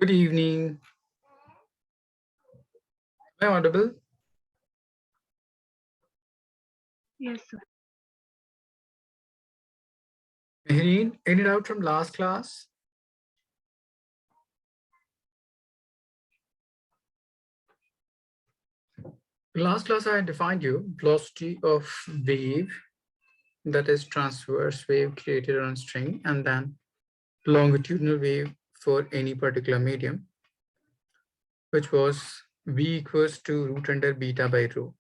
Good evening. Am I audible? Yes, sir. Mehreen, any doubt from last class? Last class I defined you velocity of wave, that is transverse wave created on string, and then longitudinal wave for any particular medium, which was v equals to root under beta by rho.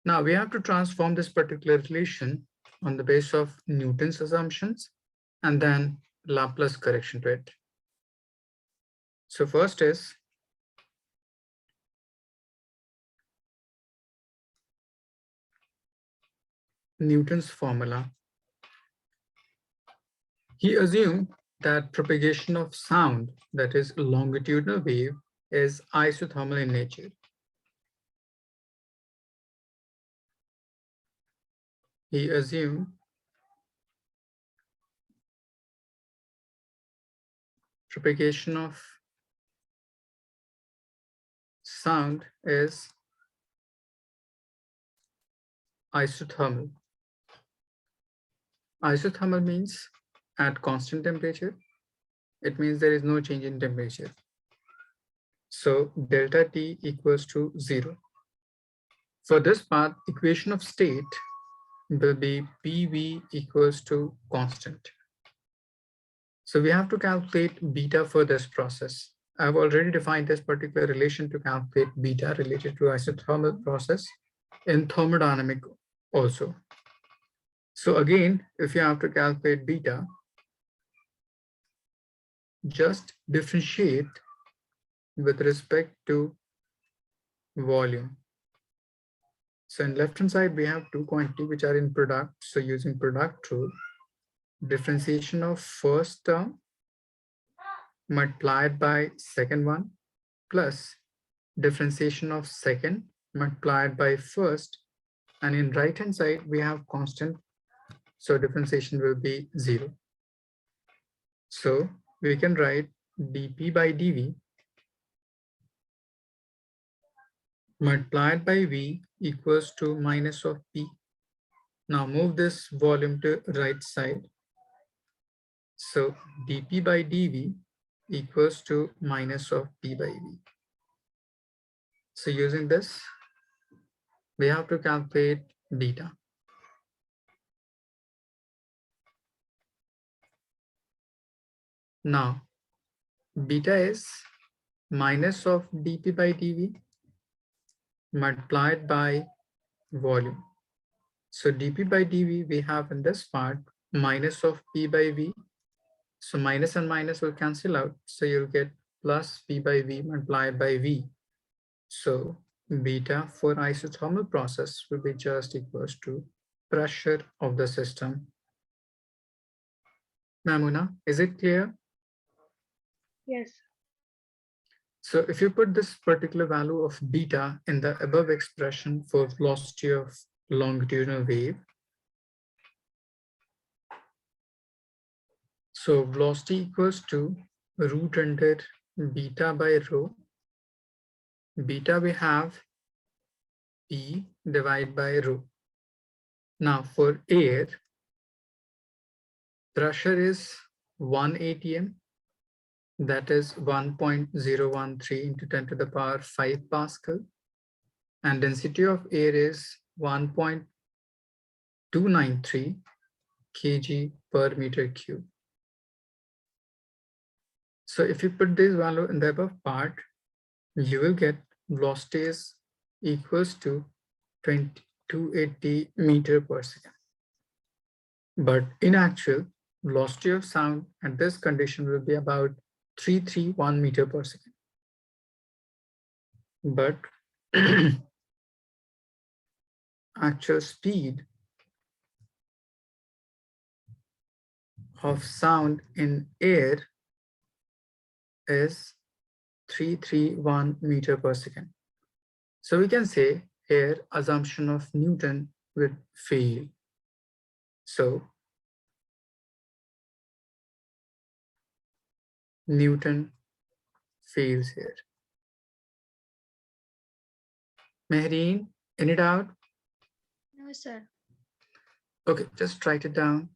Now we have to transform this particular relation on the basis of Newton's assumptions and then Laplace correction to it. So first is Newton's formula. He assumed that propagation of sound, that is longitudinal wave, is isothermal in nature. He assumed propagation of sound is isothermal. Isothermal means at constant temperature. It means there is no change in temperature. So delta T equals to 0. For this part, equation of state will be PV equals to constant. So we have to calculate beta for this process. I've already defined this particular relation to calculate beta related to isothermal process in thermodynamic also. So again, if you have to calculate beta, just differentiate with respect to volume. So in left hand side, we have two quantities which are in product. So using product rule, differentiation of first term multiplied by second one plus differentiation of second multiplied by first, and in right hand side we have constant, so differentiation will be 0. So we can write dp by dv multiplied by v equals to minus of p. Now move this volume to right side. So dp by dv equals to minus of p by v. So using this, we have to calculate beta. Now, beta is minus of dp by dv multiplied by volume. So dp by dv we have in this part minus of p by v. So minus and minus will cancel out. So you'll get plus p by v multiplied by v. So beta for isothermal process will be just equals to pressure of the system. Mamuna, is it clear? Yes. So if you put this particular value of beta in the above expression for velocity of longitudinal wave, so velocity equals to root under beta by rho. Beta we have P divided by rho. Now for air, pressure is 1 atm, that is 1.013 into 10 to the power 5 Pascal, and density of air is 1.293 kg per meter cube. So if you put this value in the above part, you will get velocity is equals to 280 meter per second. But in actual, velocity of sound at this condition will be about 331 meter per second. But actual speed of sound in air is 331 meter per second. So we can say here assumption of Newton will fail. So Newton fields here. Mehreen, any doubt? No, sir. Okay, just write it down.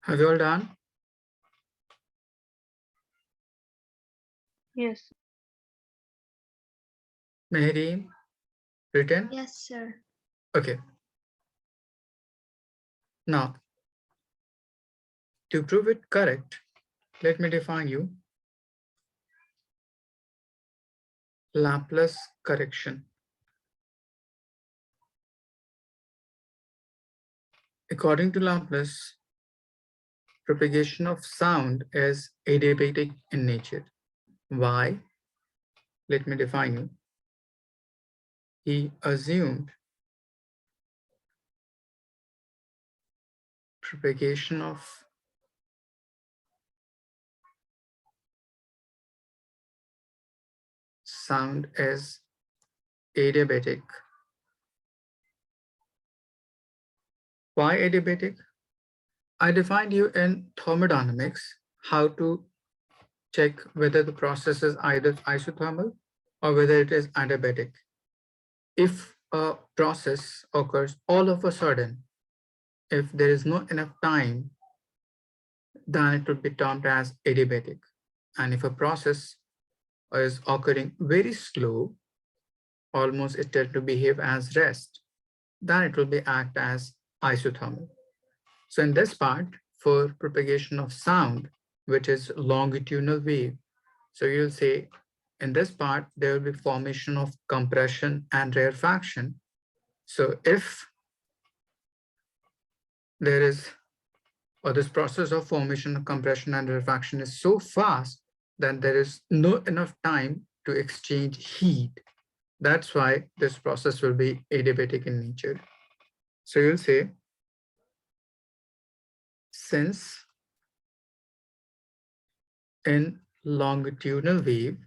Have you all done? Yes. Mehreen, written? Yes, sir. Okay. Now, to prove it correct, let me define you Laplace correction. According to Laplace, propagation of sound is adiabatic in nature. Why? Let me define you. He assumed propagation of sound as adiabatic. Why adiabatic? I defined you in thermodynamics how to check whether the process is either isothermal or whether it is adiabatic. If a process occurs all of a sudden, if there is no enough time, then it would be termed as adiabatic. And if a process is occurring very slow, almost it tend to behave as rest, then it will be act as isothermal. So in this part, for propagation of sound, which is longitudinal wave, so you'll say in this part, there will be formation of compression and rarefaction. So if there is, or this process of formation, compression and rarefaction is so fast that there is no enough time to exchange heat. That's why this process will be adiabatic in nature. So you'll say, since in longitudinal wave,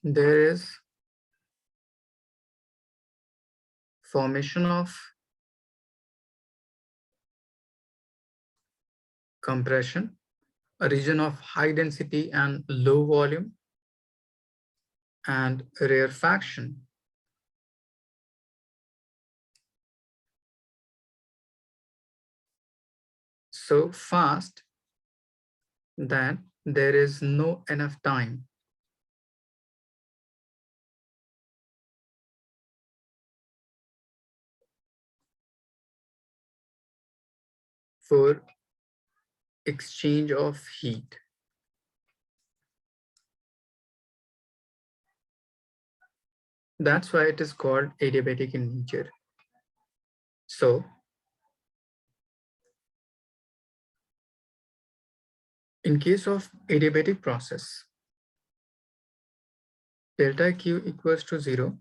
there is formation of compression, a region of high density and low volume, and rarefaction. So fast that there is no enough time for exchange of heat. That's why it is called adiabatic in nature. So in case of adiabatic process, delta Q equals to 0.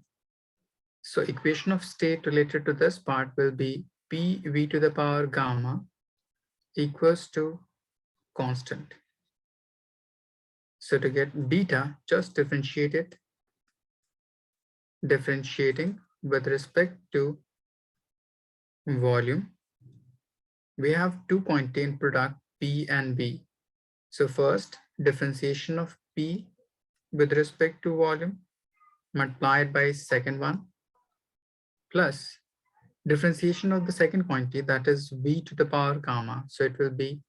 So equation of state related to this part will be PV to the power gamma equals to constant. So to get beta, just differentiate it, differentiating with respect to volume. We have two contained product P and V. So first, differentiation of P with respect to volume multiplied by second one plus differentiation of the second quantity, that is V to the power gamma. So it will be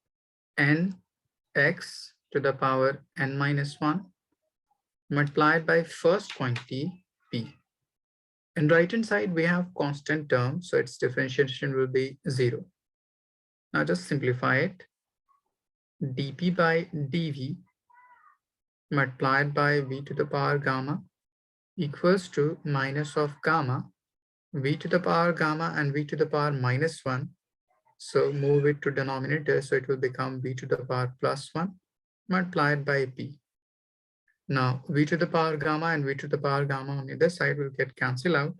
N x to the power n minus 1 multiplied by first quantity P. In right hand side, we have constant term, so its differentiation will be 0. Now just simplify it. dP by dV multiplied by V to the power gamma equals to minus of gamma, V to the power gamma and V to the power minus 1. So move it to denominator, so it will become V to the power plus 1 multiplied by P. Now V to the power gamma and V to the power gamma on either side will get cancelled out.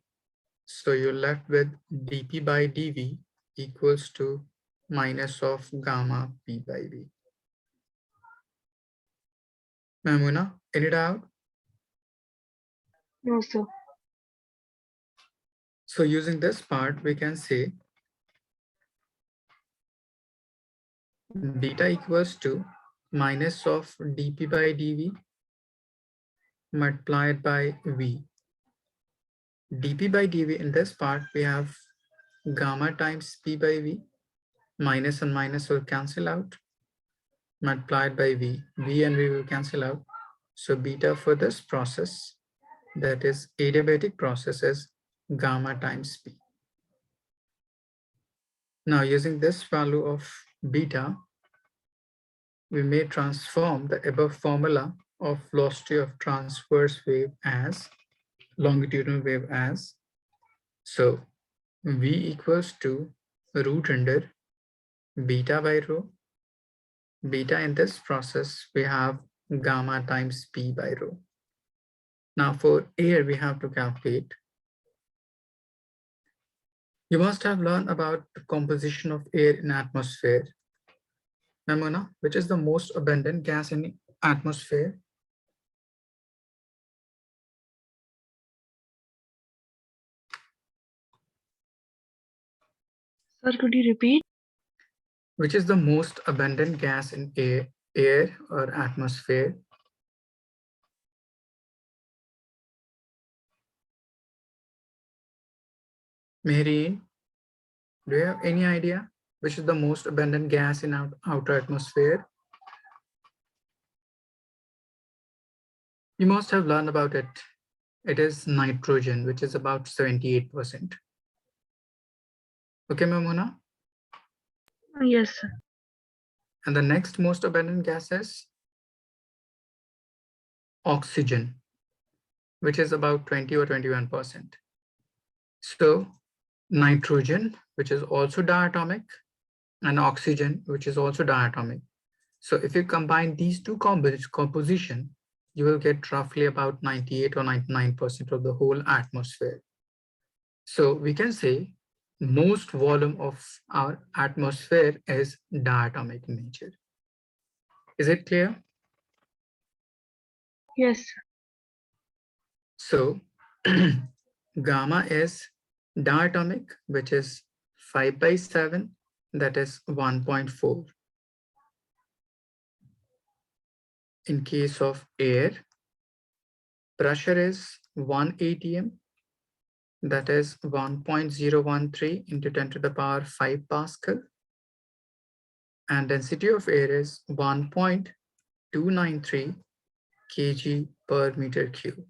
So you're left with dP by dV equals to minus of gamma P by V. Mamuna, any doubt? No, sir. So using this part, we can say beta equals to minus of dP by dV multiplied by V. dP by dV in this part, we have gamma times P by V. Minus and minus will cancel out, multiplied by V. V and V will cancel out. So beta for this process, that is adiabatic process, is gamma times P. Now using this value of beta, we may transform the above formula of velocity of transverse wave as longitudinal wave as, so V equals to root under beta by rho. Beta in this process, we have gamma times P by rho. Now for air, we have to calculate. You must have learned about the composition of air in atmosphere. Namuna, which is the most abundant gas in atmosphere? Sir, could you repeat? Which is the most abundant gas in air or atmosphere? Mehreen, do you have any idea which is the most abundant gas in outer atmosphere? You must have learned about it. It is nitrogen, which is about 78%. Okay, Mamuna? Yes, sir. And the next most abundant gas is oxygen, which is about 20 or 21%. So nitrogen, which is also diatomic, and oxygen, which is also diatomic. So if you combine these two composition, you will get roughly about 98 or 99% of the whole atmosphere. So we can say most volume of our atmosphere is diatomic in nature. Is it clear? Yes. So gamma is diatomic, which is 5 by 7, that is 1.4. In case of air, pressure is 1 atm, that is 1.013 into 10 to the power 5 Pascal. And density of air is 1.2 1.293 kg per meter cube.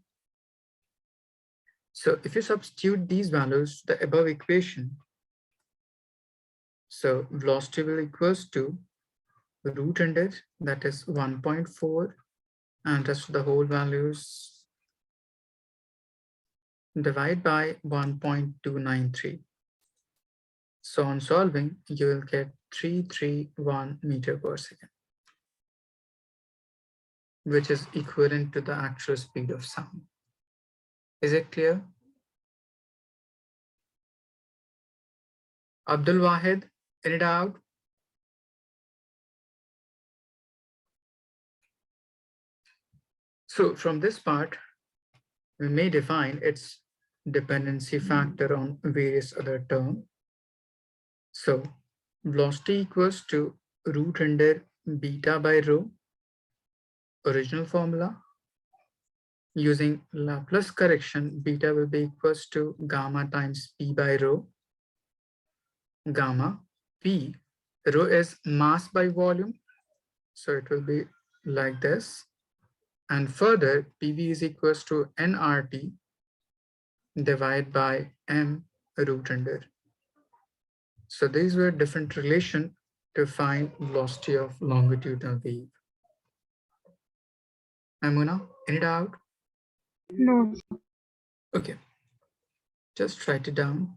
So if you substitute these values to the above equation, so velocity will equals to root under, that is 1.4, and rest of the whole values divide by 1.293. So on solving, you will get 331 meter per second, which is equivalent to the actual speed of sound. Is it clear? Abdul Wahid, any doubt? So from this part, we may define its dependency factor on various other terms. So velocity equals to root under beta by rho, original formula. Using Laplace correction, beta will be equals to gamma times p by rho. Gamma, p, rho is mass by volume, so it will be like this. And further, PV is equals to nRT divided by m root under. So these were different relations to find velocity of longitudinal wave. Amuna, any doubt? No. Okay, just write it down.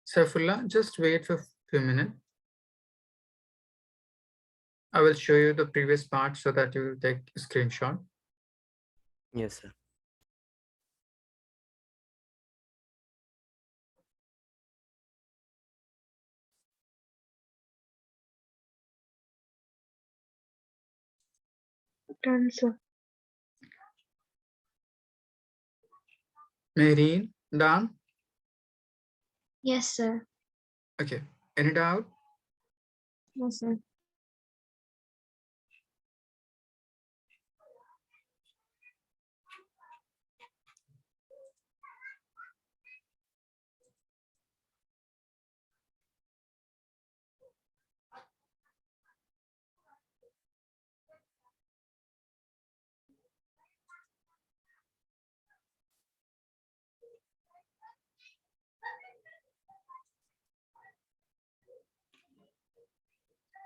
Saifullah, just wait for a few minutes. I will show you the previous part so that you will take a screenshot. Yes, sir. Done, sir. Mehreen, done? Yes, sir. Okay. Any doubt? No, sir.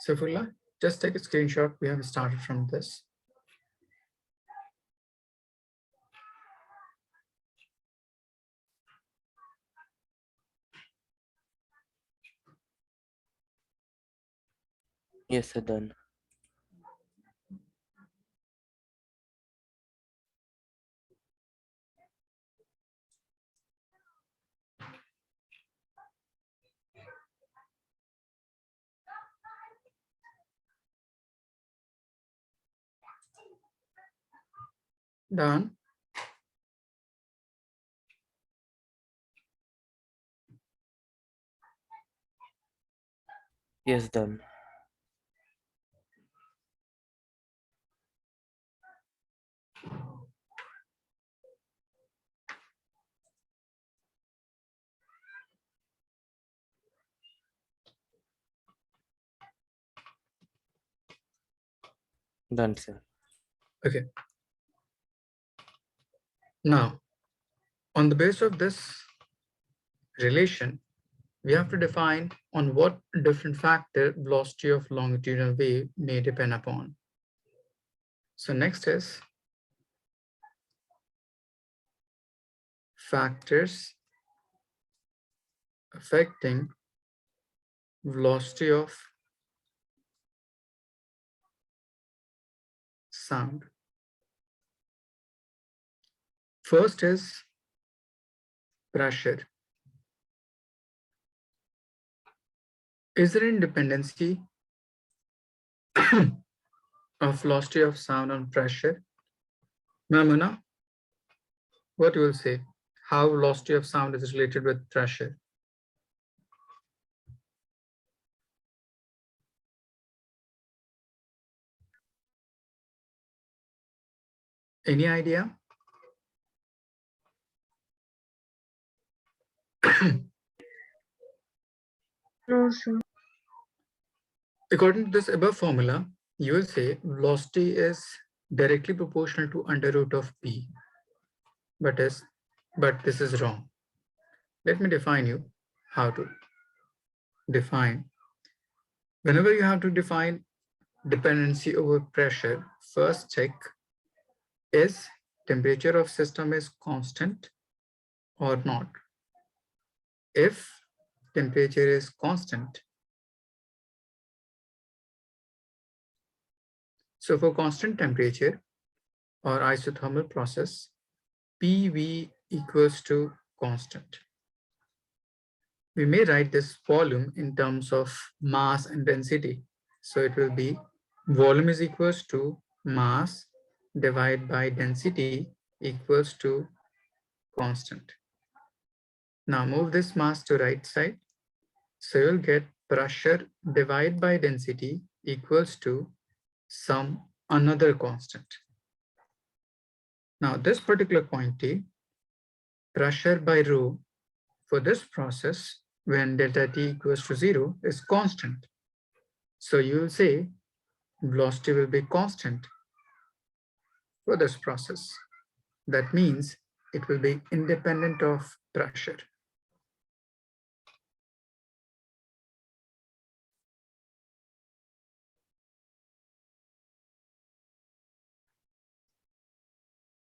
Saifullah, just take a screenshot. We have started from this. Yes, sir. Done. Done. Yes, done. Done, sir. Okay. Now, on the basis of this relation, we have to define on what different factor velocity of longitudinal wave may depend upon. So next is factors affecting velocity of sound. First is pressure. Is there any dependency of velocity of sound on pressure? Mamuna, what you will say? How velocity of sound is related with pressure? Any idea? No, sir. According to this above formula, you will say velocity is directly proportional to under root of p, but this is wrong. Let me define you how to define. Whenever you have to define dependency over pressure, first check is temperature of system is constant or not. If temperature is constant, so for constant temperature or isothermal process, PV equals to constant. We may write this volume in terms of mass and density. So it will be volume is equals to mass divided by density equals to constant. Now move this mass to right side. So you'll get pressure divided by density equals to some another constant. Now this particular quantity, pressure by rho, for this process when delta t equals to 0 is constant. So you will say velocity will be constant for this process. That means it will be independent of pressure.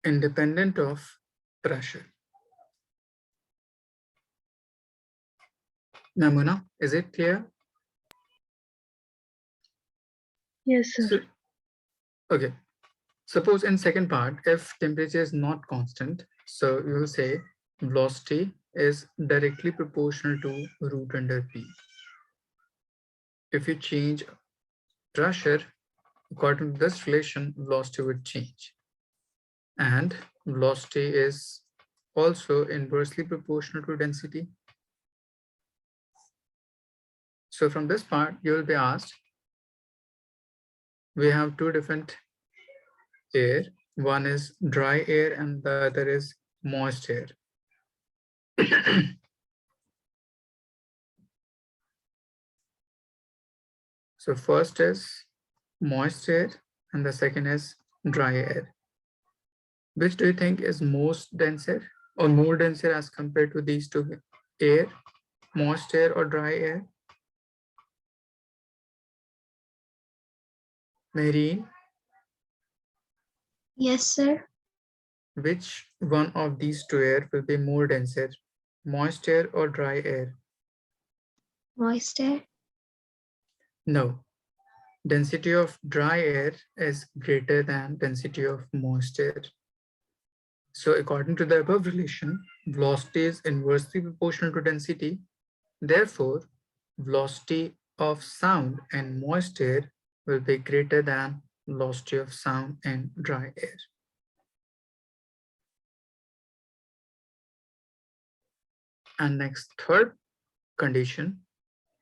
Independent of pressure. Namuna, is it clear? Yes, sir. So, okay. Suppose in second part, if temperature is not constant, so you will say velocity is directly proportional to root under P. If you change pressure, according to this relation, velocity would change. And velocity is also inversely proportional to density. So from this part, you will be asked, we have two different air. One is dry air and the other is moist air. So first is moist air and the second is dry air. Which do you think is most denser or more denser as compared to these two air, moist air or dry air? Marine, Yes, sir. which one of these two air will be more denser, moist air or dry air? Moist air. No, density of dry air is greater than density of moist air. So according to the above relation, velocity is inversely proportional to density. Therefore, velocity of sound in moist air will be greater than velocity of sound in dry air. And next, third condition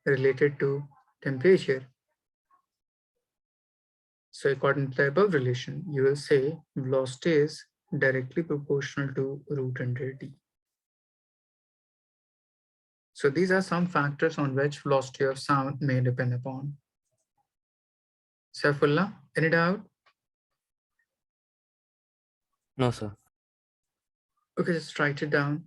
related to temperature. So according to the above relation, you will say velocity is directly proportional to root under d. So these are some factors on which velocity of sound may depend upon. Saifullah, any doubt? No, sir. Okay, just write it down.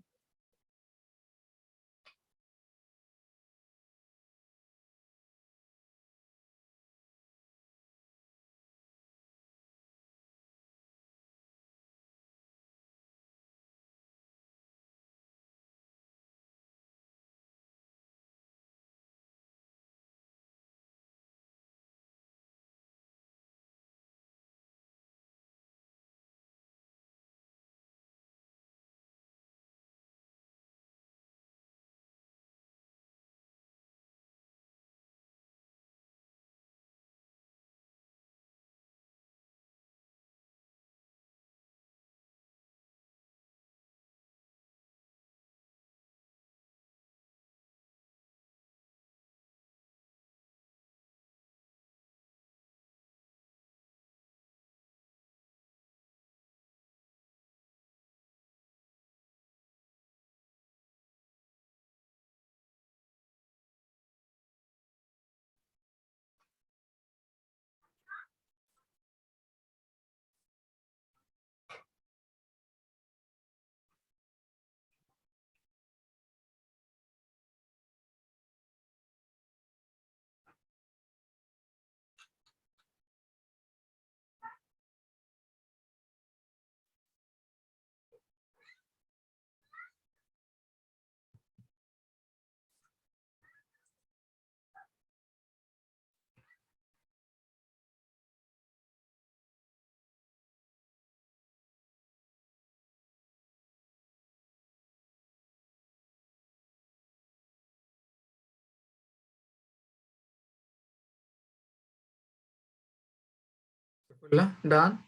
Saifullah, done?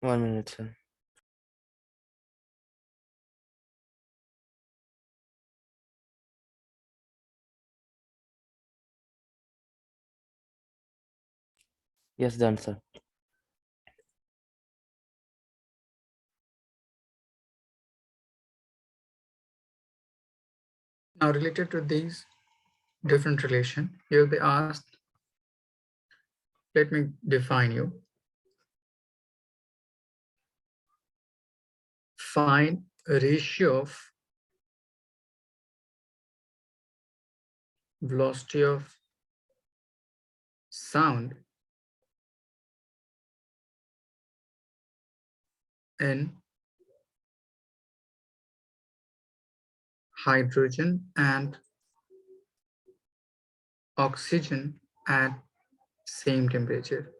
1 minute, sir. Yes, done, sir. Now related to these different relation, you'll be asked, let me define you. Find a ratio of velocity of sound in hydrogen and oxygen at same temperature.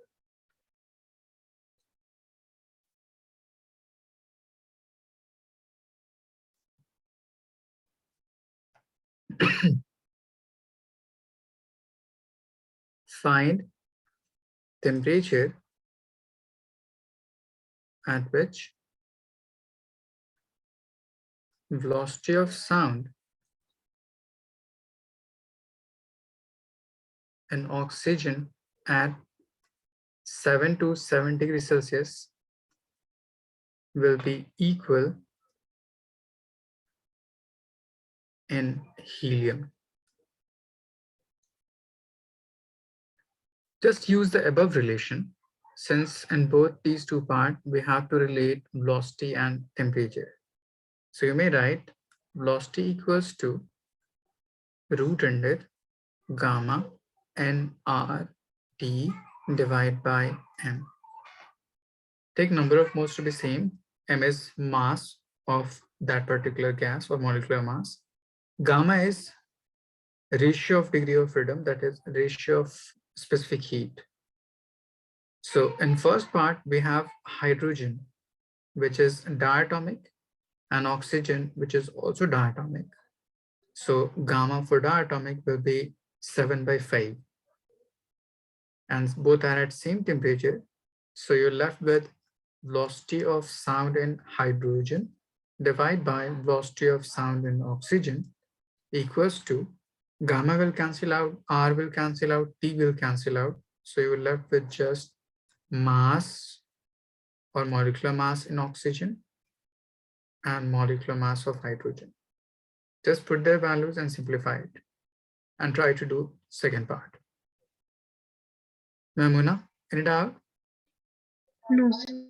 Find temperature at which velocity of sound in oxygen at 7 to 7 degrees Celsius will be equal in helium. Just use the above relation, since in both these two parts, we have to relate velocity and temperature. So you may write velocity equals to root under gamma nRT divided by m. Take number of moles to be same. M is mass of that particular gas or molecular mass. Gamma is ratio of degree of freedom, that is ratio of specific heat. So in first part, we have hydrogen, which is diatomic, and oxygen, which is also diatomic. So gamma for diatomic will be 7/5. And both are at same temperature. So you're left with velocity of sound in hydrogen divided by velocity of sound in oxygen equals to gamma will cancel out, R will cancel out, T will cancel out. So you're left with just mass or molecular mass in oxygen and molecular mass of hydrogen. Just put their values and simplify it and try to do second part. Mamuna, any doubt? No, sir.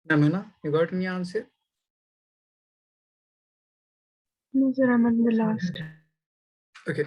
Mamuna, you got any answer? No, sir. I'm on the last. Okay.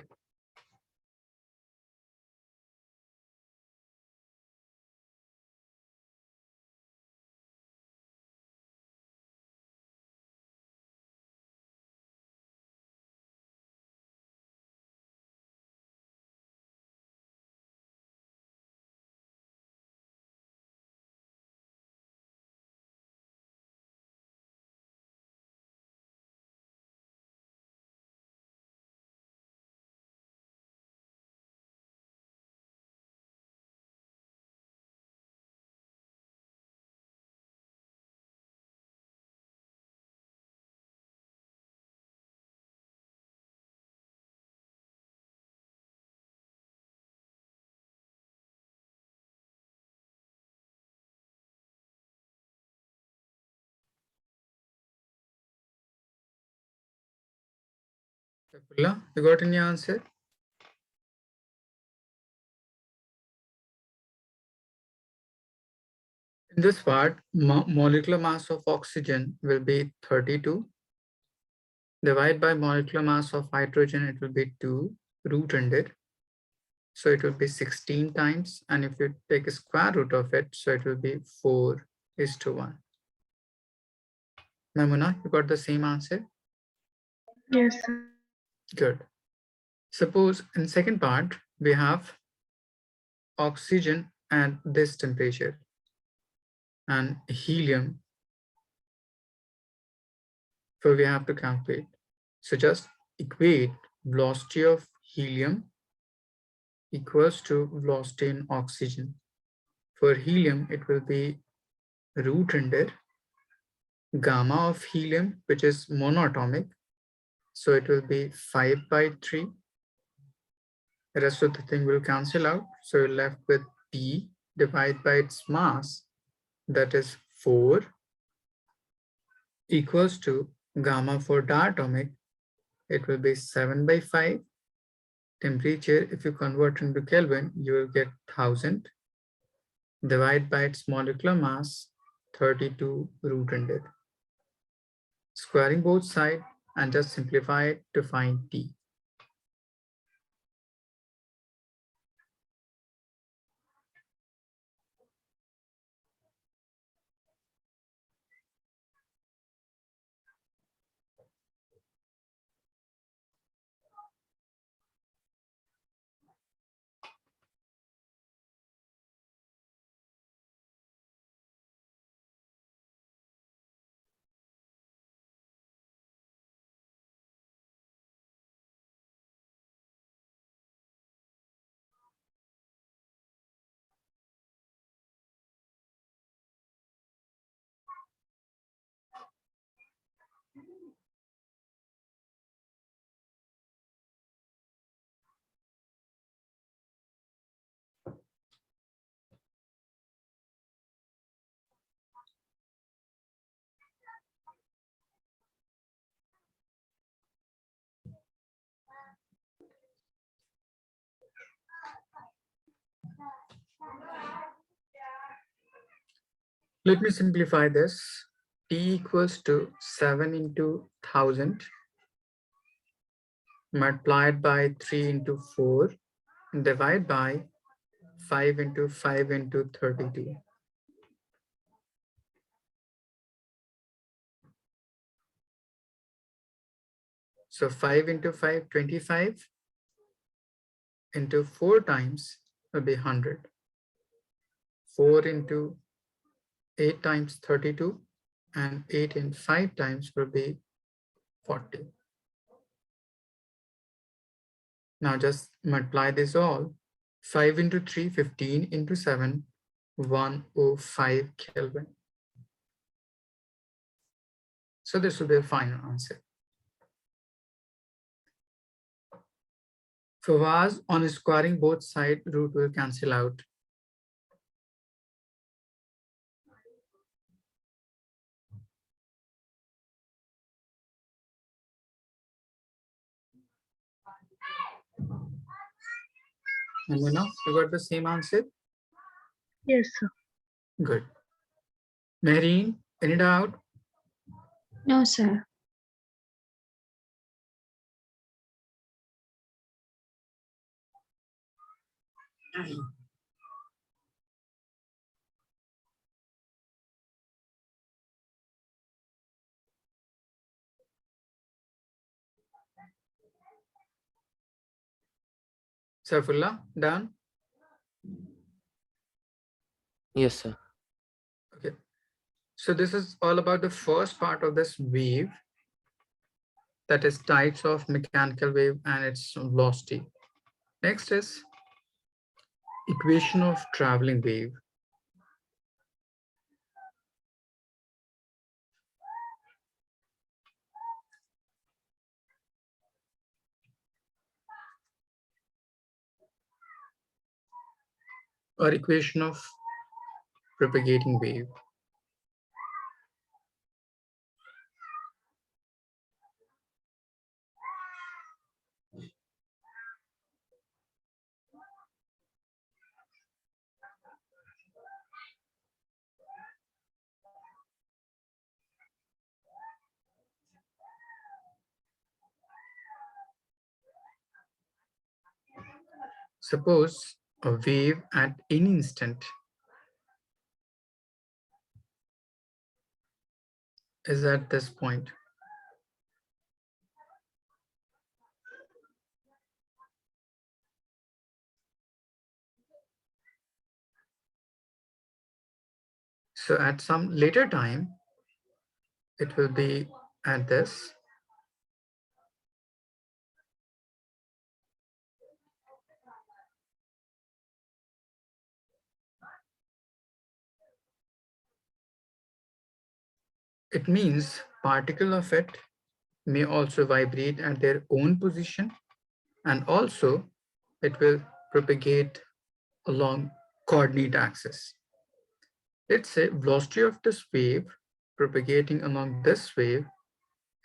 Saifullah, you got any answer? In this part, molecular mass of oxygen will be 32. Divide by molecular mass of hydrogen, it will be 2 root under. So it will be 16 times. And if you take a square root of it, so it will be 4:1. Mamuna, you got the same answer? Yes, sir. Good. Suppose in second part, we have oxygen at this temperature and helium. So we have to calculate. So just equate velocity of helium equals to velocity in oxygen. For helium, it will be root under gamma of helium, which is monatomic. So it will be 5/3. The rest of the thing will cancel out. So you're left with P divided by its mass, that is 4, equals to gamma for diatomic. It will be 7/5. Temperature, if you convert into Kelvin, you will get 1000. Divide by its molecular mass, 32 root under. Squaring both sides and just simplify it to find T. Let me simplify this. T equals to 7 into 1000 multiplied by 3 into 4 divide by 5 into 5 into 32. So 5 into 5, 25 into 4 times will be 100. 4 into 8 times 32 and 8 in 5 times will be 40. Now just multiply this all. 5 into 3, 15 into 7, 105 Kelvin. So this will be a final answer. For vase, on squaring both sides, root will cancel out. And you got the same answer? Yes, sir. Good. Mehreen, any doubt? No, sir. Saifullah, done? Yes, sir. Okay. So this is all about the first part of this wave, that is types of mechanical wave and its velocity. Next is equation of traveling wave. Or equation of propagating wave. Suppose a wave at any instant is at this point. So at some later time, it will be at this. It means particle of it may also vibrate at their own position, and also it will propagate along coordinate axis. Let's say velocity of this wave propagating along this wave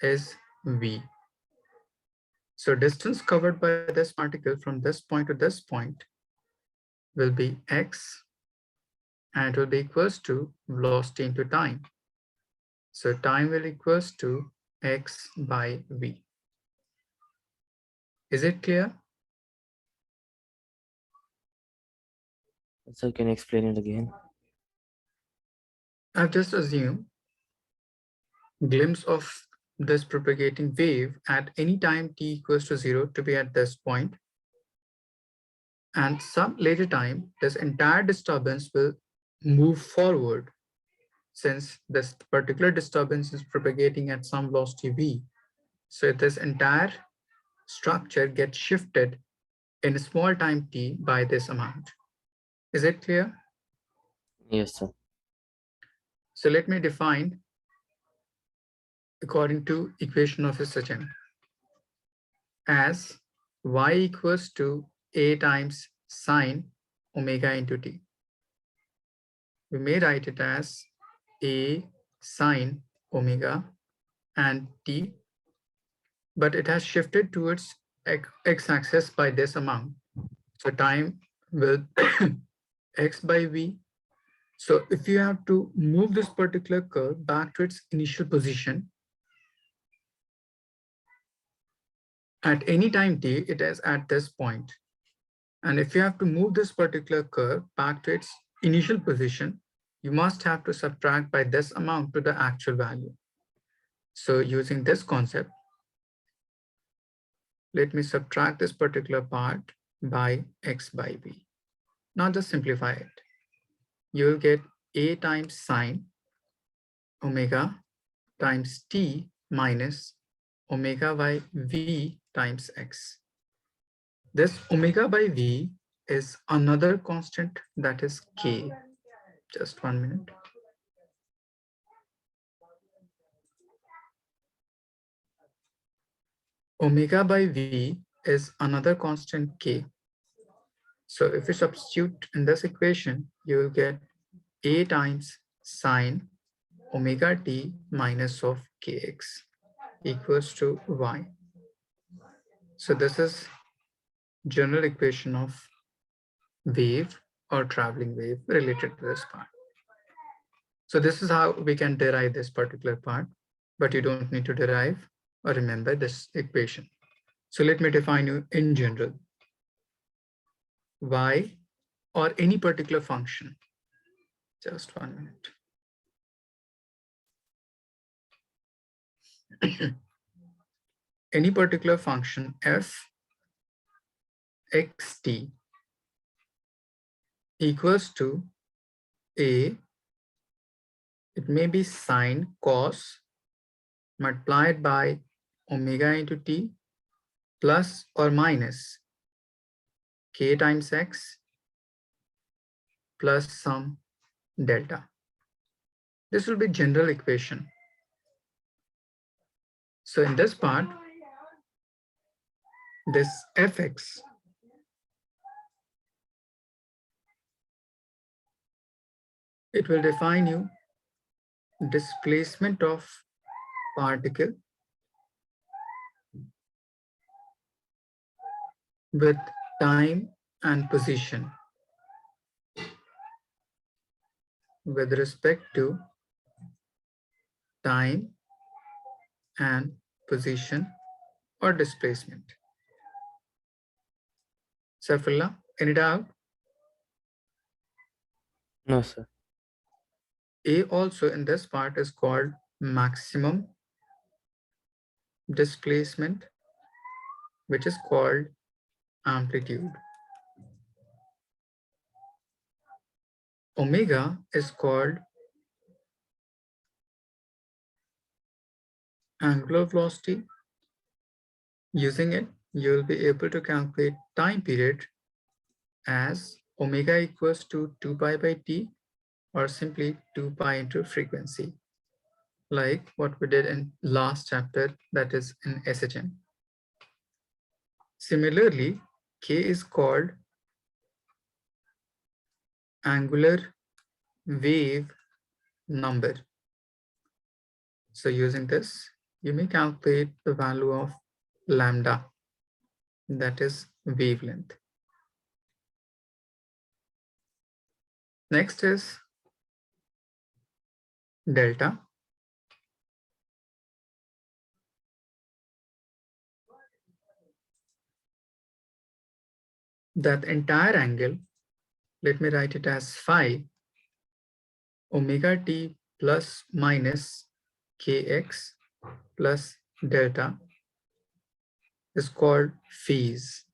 is v. So distance covered by this particle from this point to this point will be x, and it will be equals to velocity into time. So time will equals to x by v. Is it clear? Sir, can you explain it again? I've just assumed glimpse of this propagating wave at any time t equals to 0 to be at this point. And some later time, this entire disturbance will move forward since this particular disturbance is propagating at some velocity v. So this entire structure gets shifted in a small time t by this amount. Is it clear? Yes, sir. So let me define according to equation of Sachin as y equals to a times sine omega into t. We may write it as a sine omega and t, but it has shifted towards x-axis by this amount. So time will x by v. So if you have to move this particular curve back to its initial position, at any time t, it is at this point. And if you have to move this particular curve back to its initial position, you must have to subtract by this amount to the actual value. So using this concept, let me subtract this particular part by x by v. Now just simplify it. You will get a times sine omega times t minus omega by v times x. This omega by v is another constant, that is k. Just 1 minute. Omega by v is another constant k. So if you substitute in this equation, you will get a times sine omega t minus of kx equals to y. So this is general equation of wave or traveling wave related to this part. So this is how we can derive this particular part, but you don't need to derive or remember this equation. So let me define you in general. Y or any particular function. Just 1 minute. Any particular function f xt equals to a, it may be sine cos multiplied by omega into t plus or minus k times x plus some delta. This will be general equation. So in this part, this fx it will define you displacement of particle with time and position with respect to time and position or displacement. Saifullah, Any doubt? No, sir. A also in this part is called maximum displacement, which is called amplitude. Omega is called angular velocity. Using it, you will be able to calculate time period as omega equals to 2 pi by t, or simply 2 pi into frequency, like what we did in last chapter, that is in SHM. Similarly, k is called angular wave number. So using this, you may calculate the value of lambda, that is wavelength. Next is delta. That entire angle, let me write it as phi omega t plus minus kx plus delta is called phase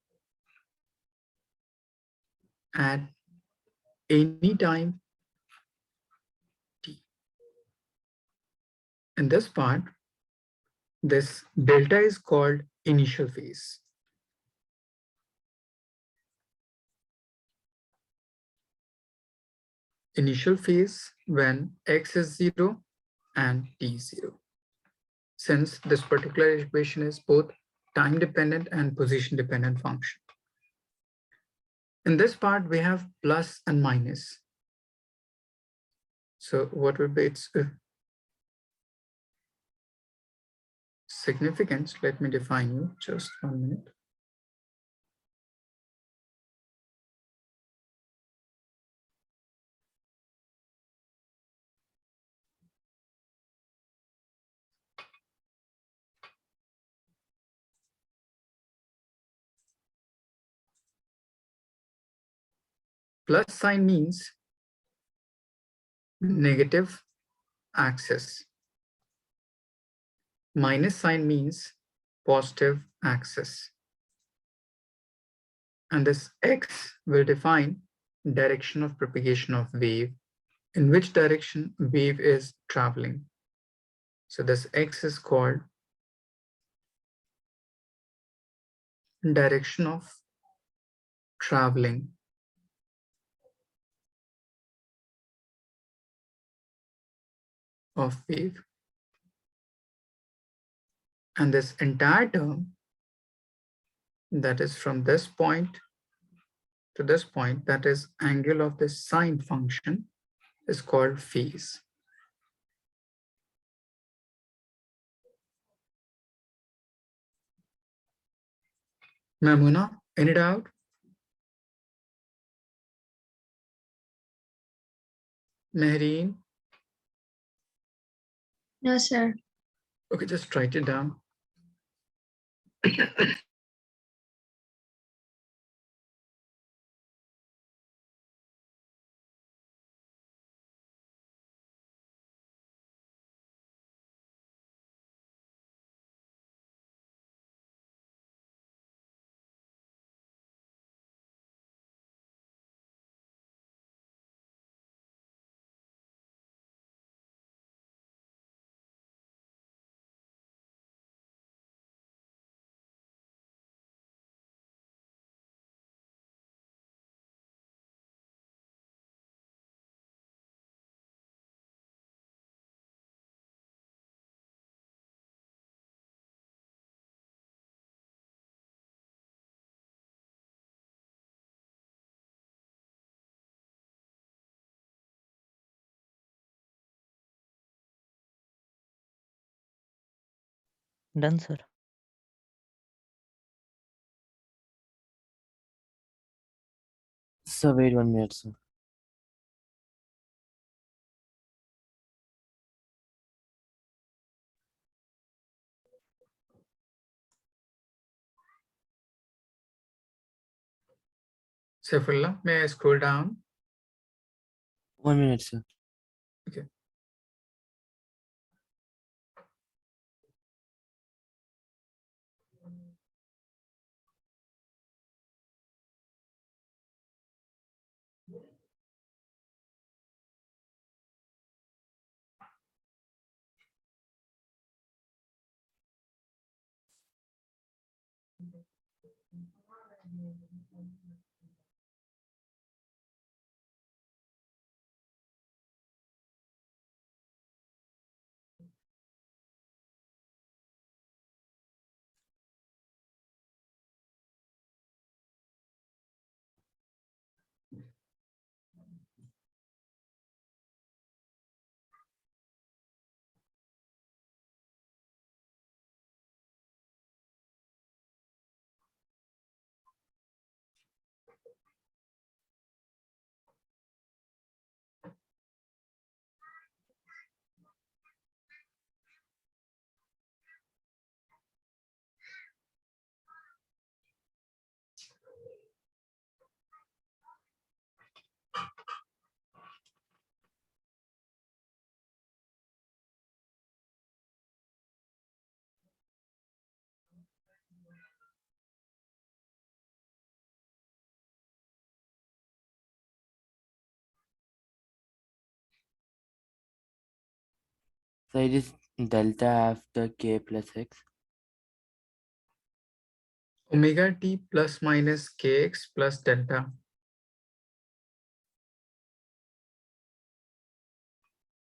at any time t. In this part, this delta is called initial phase. Initial phase when x is 0 and t is 0. Since this particular equation is both time dependent and position dependent function. In this part, we have plus and minus. So what would be its significance? Let me define you, just 1 minute. Plus sign means negative axis. Minus sign means positive axis. And this x will define direction of propagation of wave, in which direction wave is traveling. So this x is called direction of traveling of wave. And this entire term, that is from this point to this point, that is angle of the sine function, is called phase. Mamuna, any doubt? Mehreen? No, sir. Okay, just write it down. Done, sir. Sir, wait 1 minute, sir. Saifullah, may I scroll down? 1 minute, sir. Okay. So it is delta after k plus x. Omega t plus minus kx plus delta.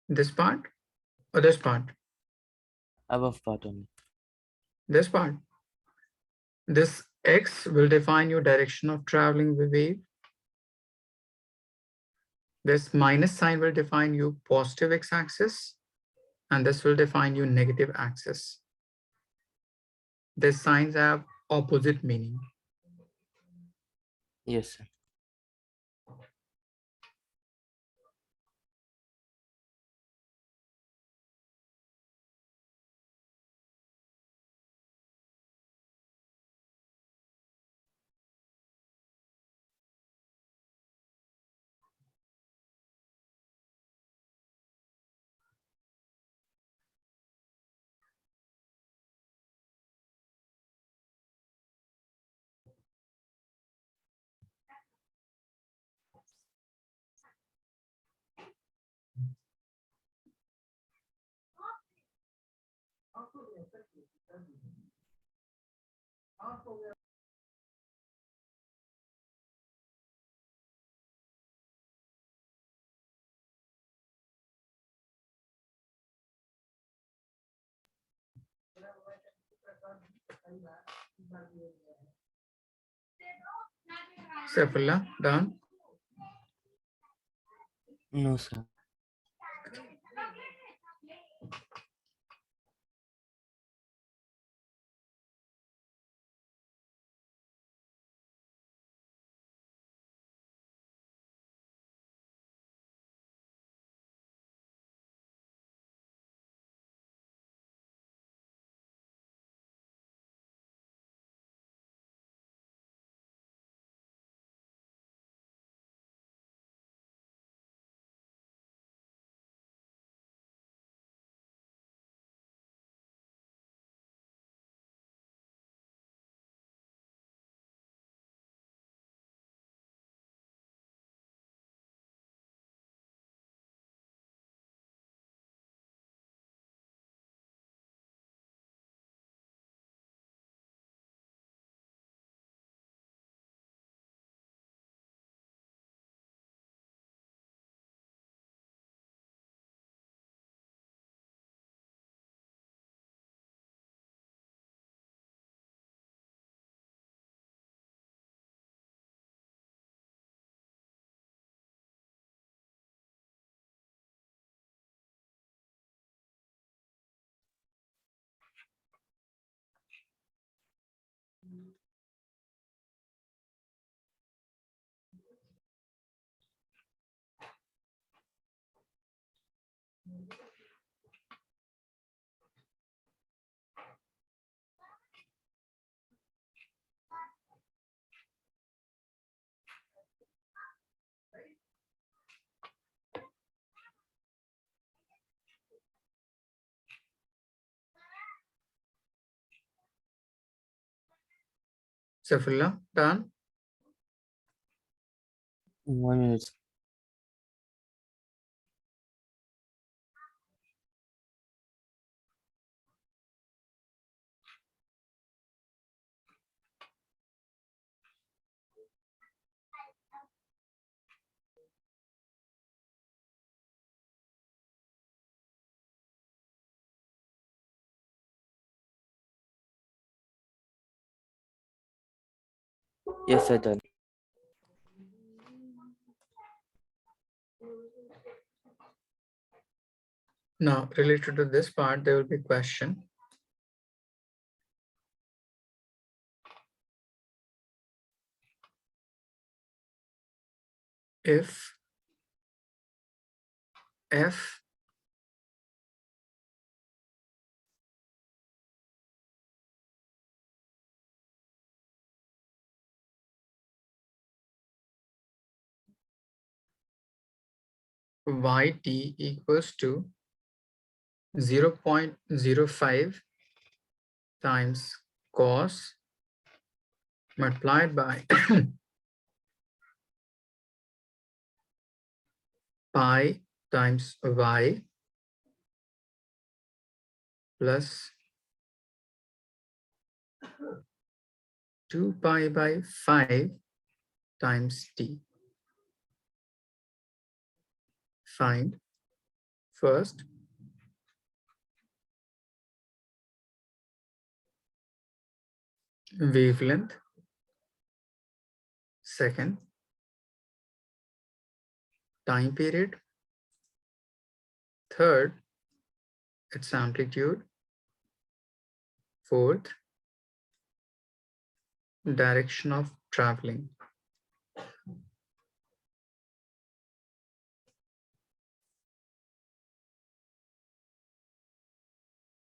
This part or this part? Above part only. This part. This x will define your direction of traveling the wave. This minus sign will define your positive x-axis, and this will define your negative axis. These signs have opposite meaning. Yes, sir. Saifullah, done. No, sir. Saifullah, done? 1 minute. Yes, sir, done. Now, related to this part, there will be a question. If f yt equals to 0.05 times cos multiplied by pi times y plus 2 pi by 5 times t. Find first wavelength, second time period, third its amplitude, fourth direction of traveling.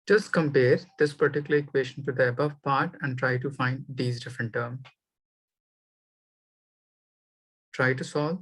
Just compare this particular equation to the above part and try to find these different terms. Try to solve.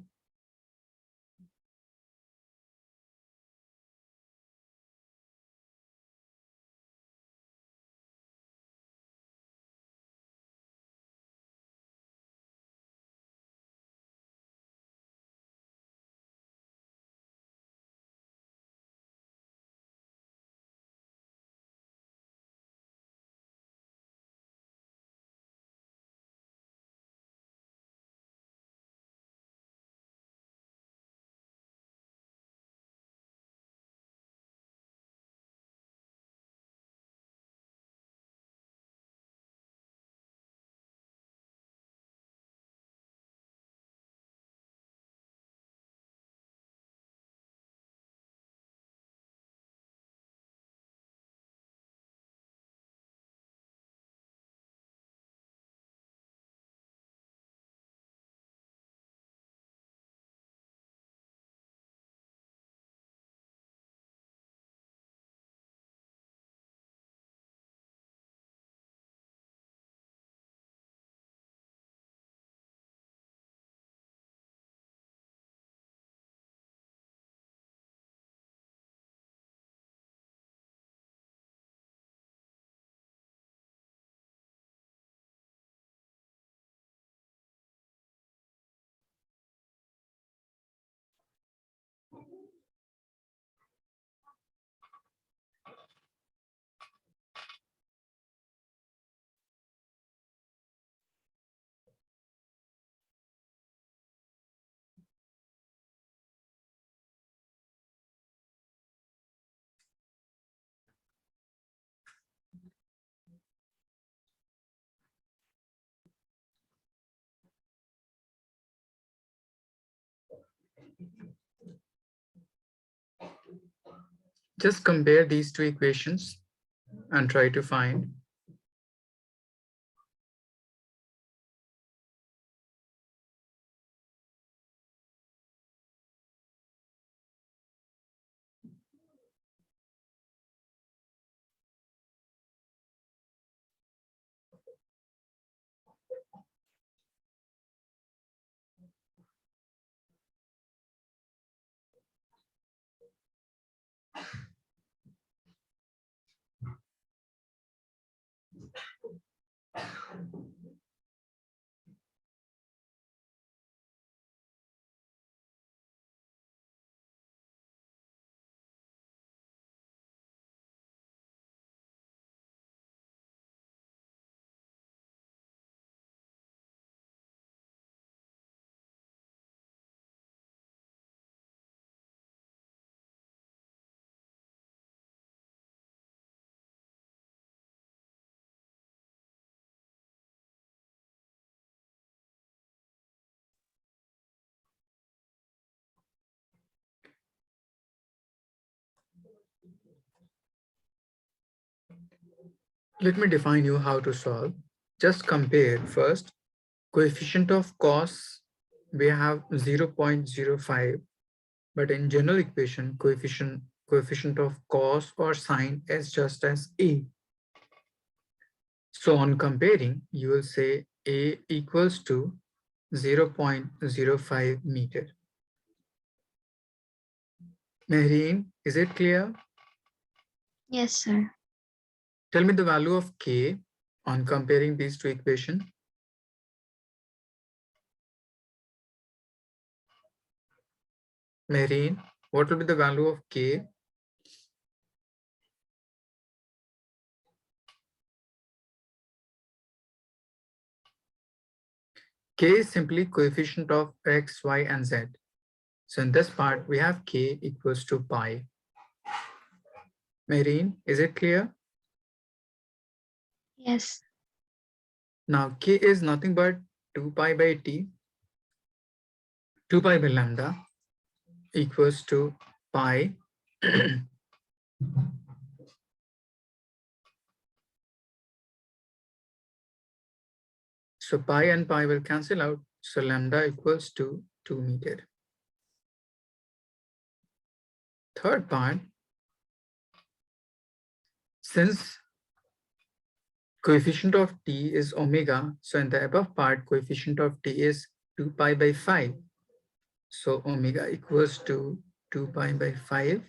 Just compare these two equations and try to find Let me define you how to solve. Just compare first. Coefficient of cos, we have 0.05, but in general equation, coefficient of cos or sine is just as a. So on comparing, you will say a equals to 0.05 meter. Mehreen, is it clear? Yes, sir. Tell me the value of k on comparing these two equations. Mehreen, what will be the value of k? K is simply coefficient of x, y, and z. So in this part, we have k equals to pi. Mehreen, is it clear? Yes. Now k is nothing but 2 pi by t, 2 pi by lambda equals to pi. So pi and pi will cancel out. So lambda equals to 2 meter. Third part, since coefficient of t is omega, so in the above part, coefficient of t is 2 pi by 5. So omega equals to 2 pi by 5.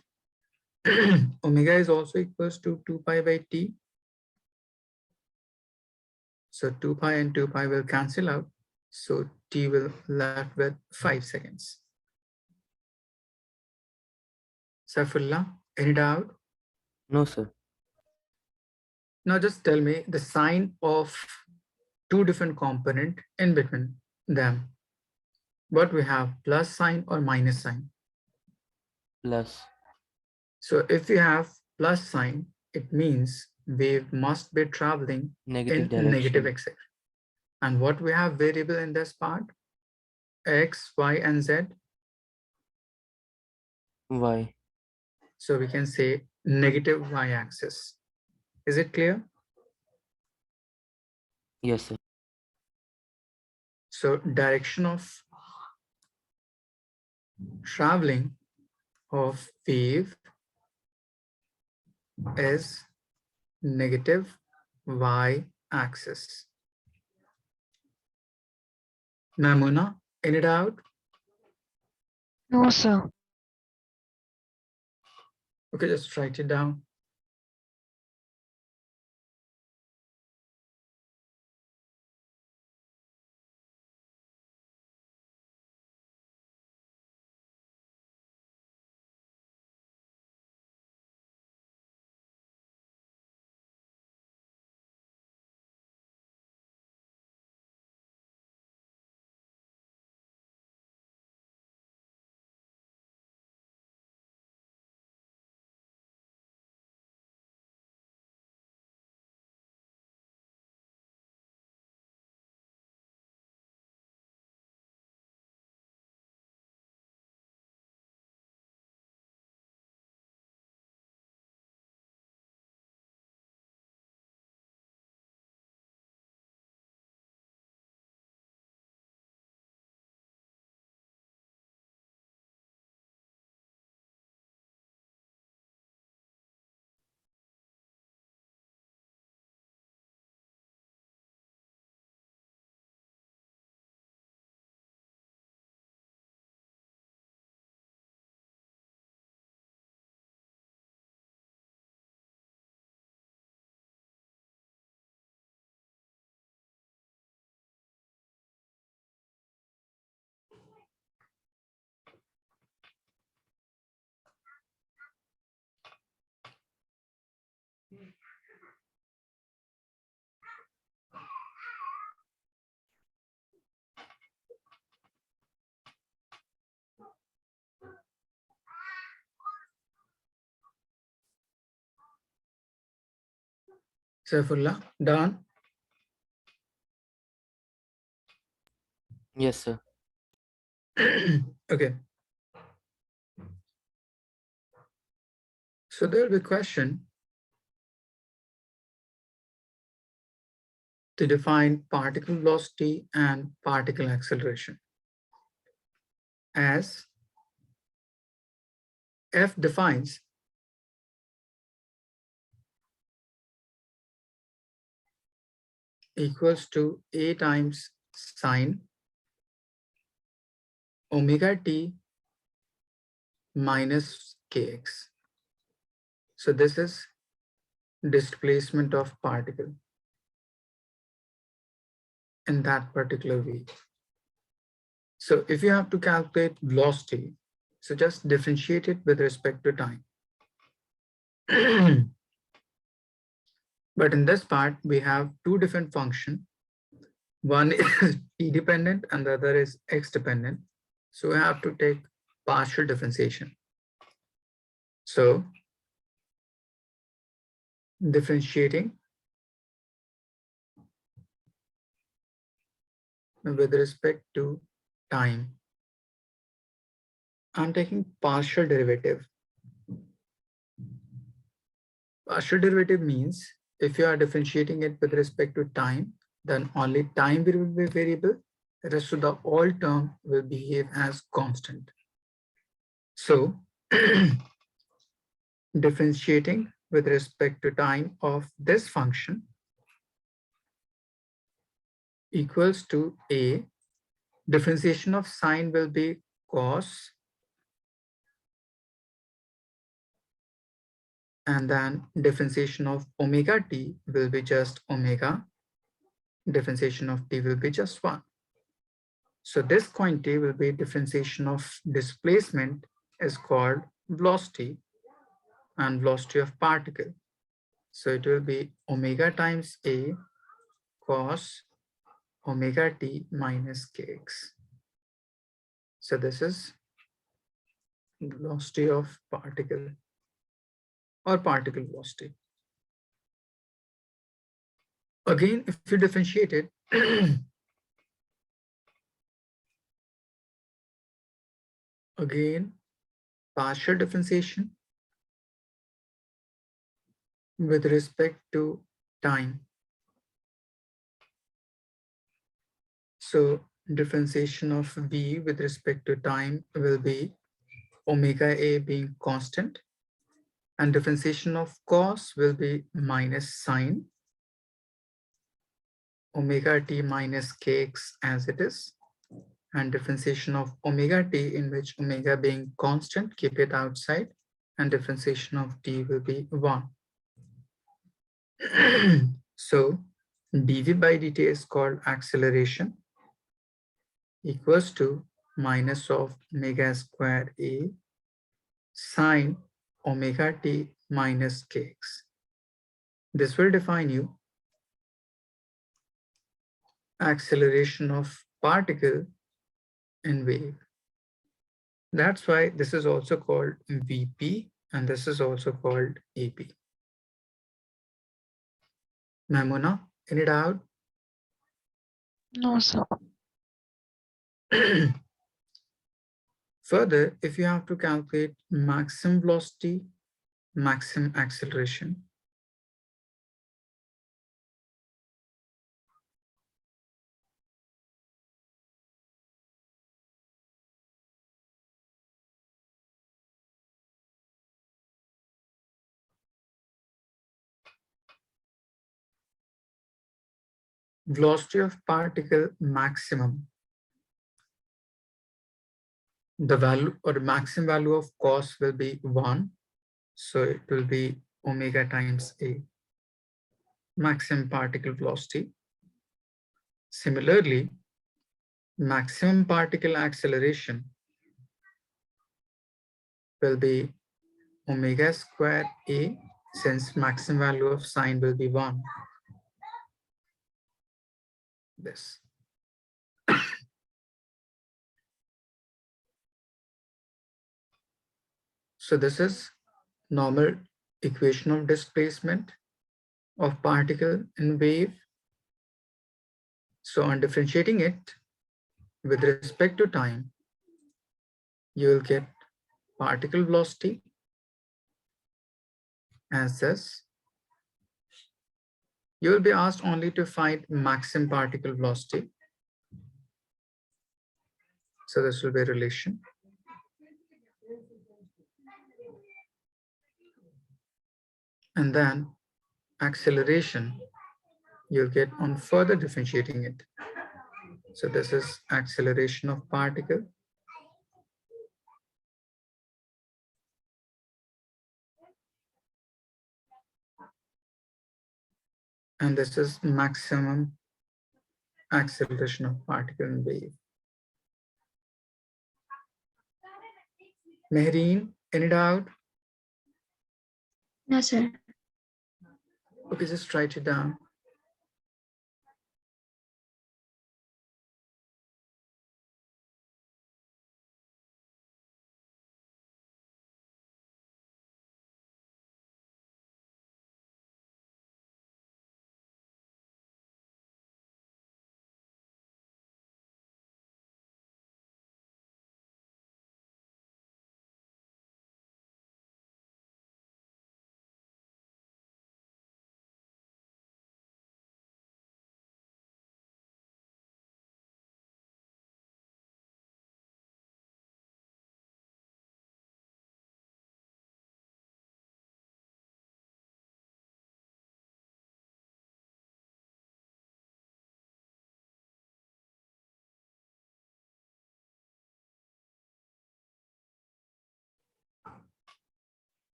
Omega is also equals to 2 pi by t. So 2 pi and 2 pi will cancel out. So t will left with 5 seconds. Saifullah, any doubt? No, sir. Now just tell me the sign of two different component in between them. What we have, plus sign or minus sign? Plus. So if you have plus sign, it means wave must be traveling Negative in negative direction. x-axis. And what we have variable in this part? X, Y, and Z. Y. So we can say negative y-axis. Is it clear? Yes, sir. So direction of traveling of wave is negative y-axis. Mamuna, any doubt? No, sir. Okay, just write it down. Saifullah, done? Yes, sir. Okay. So there will be a question to define particle velocity and particle acceleration as F defines equals to A times sine omega t minus kx. So this is displacement of particle in that particular way. So if you have to calculate velocity, so just differentiate it with respect to time. But in this part, we have two different functions. One is t dependent and the other is x dependent. So we have to take partial differentiation. So differentiating with respect to time, I'm taking partial derivative. Partial derivative means if you are differentiating it with respect to time, then only time will be variable. The rest of the all term will behave as constant. So differentiating with respect to time of this function equals to A. Differentiation of sine will be cos, and then differentiation of omega t will be just omega. Differentiation of t will be just 1. So this quantity will be differentiation of displacement is called velocity and velocity of particle. So it will be omega times A cos omega t minus kx. So this is velocity of particle or particle velocity. Again, if you differentiate it, again, partial differentiation with respect to time. So differentiation of v with respect to time will be omega a being constant, and differentiation of cos will be minus sine omega t minus kx as it is, and differentiation of omega t, in which omega being constant, keep it outside, and differentiation of t will be 1. So dv by dt is called acceleration equals to minus of omega square a sine omega t minus kx. This will define you acceleration of particle in wave. That's why this is also called Vp and this is also called Ap. Mamona, any doubt? No, sir. Further, if you have to calculate maximum velocity, maximum acceleration, velocity of particle maximum, the value or maximum value of cos will be 1. So it will be omega times a, maximum particle velocity. Similarly, maximum particle acceleration will be omega square a, since maximum value of sine will be 1. This. So this is normal equation of displacement of particle in wave. So on differentiating it with respect to time, you will get particle velocity as this. You will be asked only to find maximum particle velocity. So this will be a relation. And then acceleration you'll get on further differentiating it. So this is acceleration of particle. And this is maximum acceleration of particle in wave. Mehreen, any doubt? No, sir. Okay, just write it down.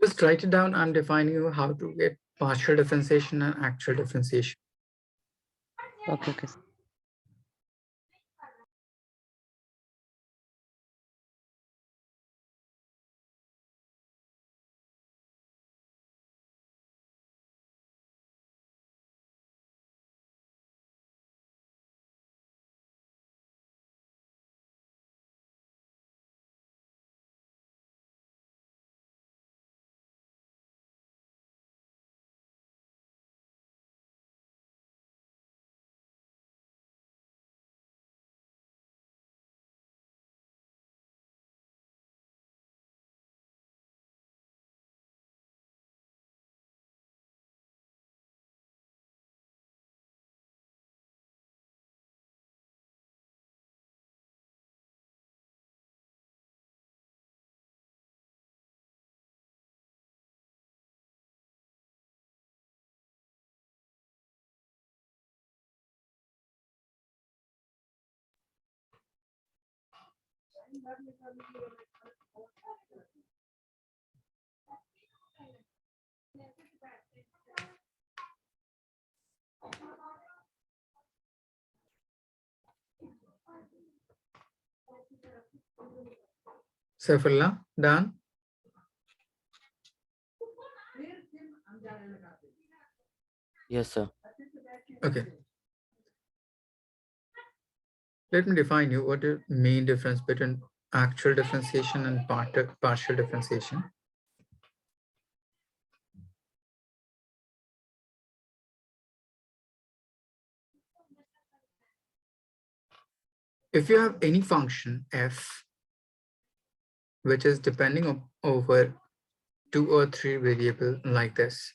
Just write it down. I'm defining you how to get partial differentiation and actual differentiation. Okay, okay. Saifullah, done? Yes, sir. Okay. Let me define you what is the main difference between actual differentiation and partial differentiation. If you have any function f, which is depending over 2 or 3 variable like this,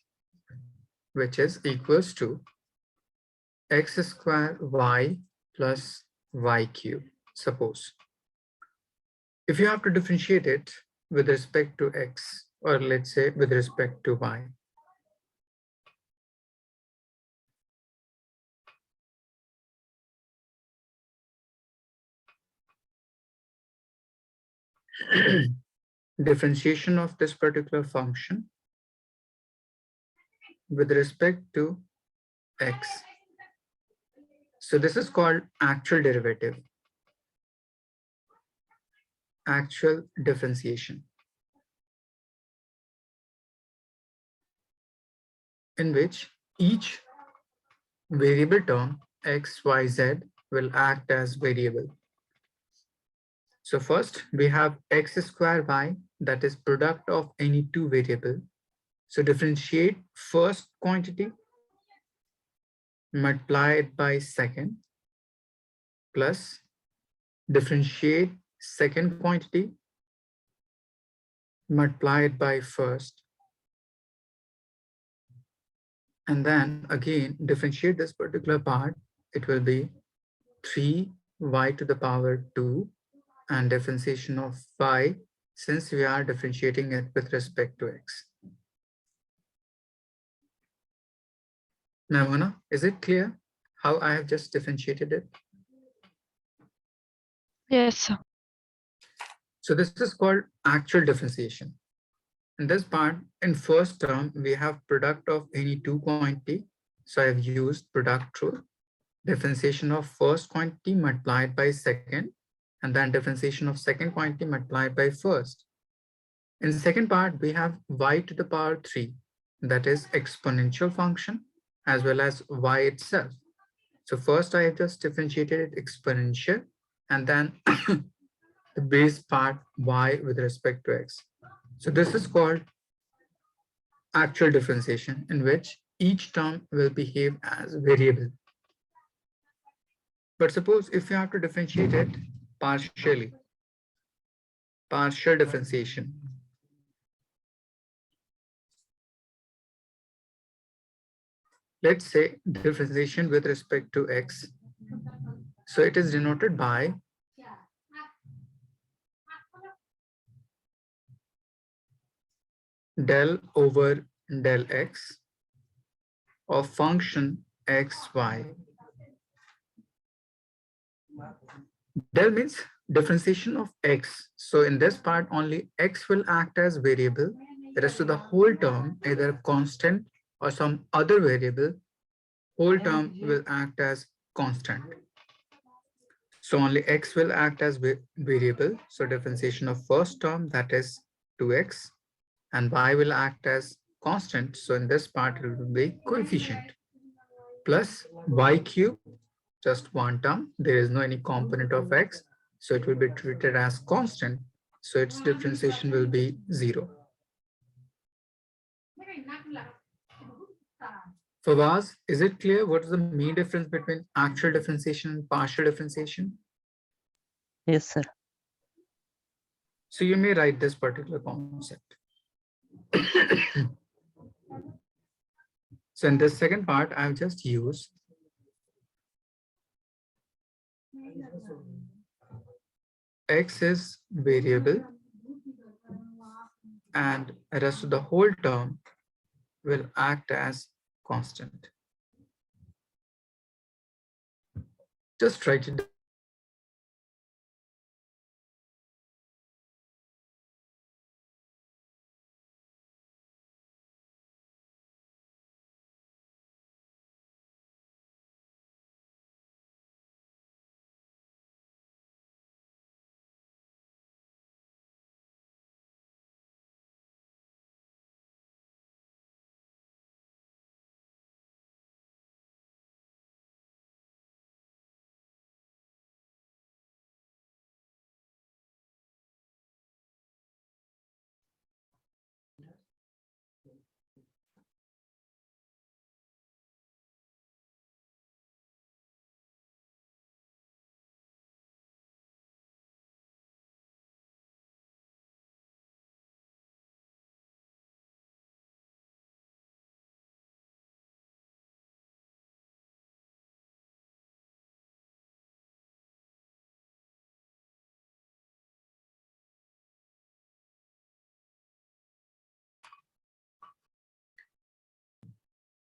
which is equals to x square y plus y cube, suppose. If you have to differentiate it with respect to x, or let's say with respect to y, differentiation of this particular function with respect to x. So this is called actual derivative, actual differentiation, in which each variable term x, y, z will act as variable. So first we have x square y, that is product of any two variable. So differentiate first quantity, multiply it by second, plus differentiate second quantity, multiply it by first, And then again, differentiate this particular part. It will be 3y to the power 2 and differentiation of y, since we are differentiating it with respect to x. Namuna, is it clear how I have just differentiated it? Yes, sir. So this is called actual differentiation. In this part, in first term, we have product of any two quantity. So I have used product rule, differentiation of first quantity multiplied by second, and then differentiation of second quantity multiplied by first. In the second part, we have y to the power 3, that is exponential function, as well as y itself. So first I have just differentiated it exponential, and then the base part y with respect to x. So this is called actual differentiation, in which each term will behave as variable. But suppose if you have to differentiate it partially, partial differentiation. Let's say differentiation with respect to x. So it is denoted by del over del x of function xy. Del means differentiation of x. So in this part, only x will act as variable. The rest of the whole term, either constant or some other variable, whole term will act as constant. So only x will act as variable. So differentiation of first term, that is 2x, and y will act as constant. So in this part, it will be coefficient plus y cube, just one term. There is no any component of x. So it will be treated as constant. So its differentiation will be 0. Fawaz, is it clear what is the main difference between actual differentiation and partial differentiation? Yes, sir. So you may write this particular concept. So in this second part, I've just used x is variable and the rest of the whole term will act as constant. Just write it down.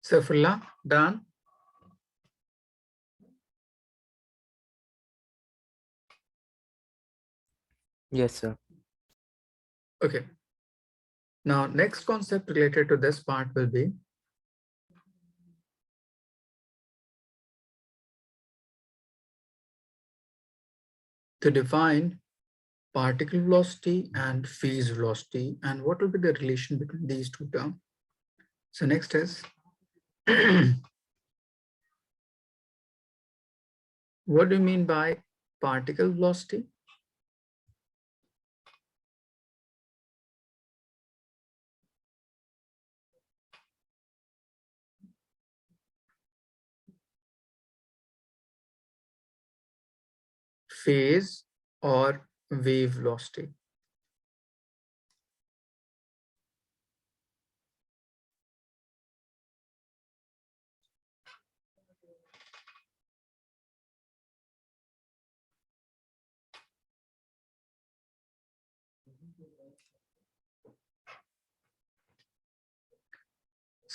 Saifullah, done? Yes, sir. Okay. Now, next concept related to this part will be to define particle velocity and phase velocity and what will be the relation between these two terms. So next is what do you mean by particle velocity? Phase or wave velocity?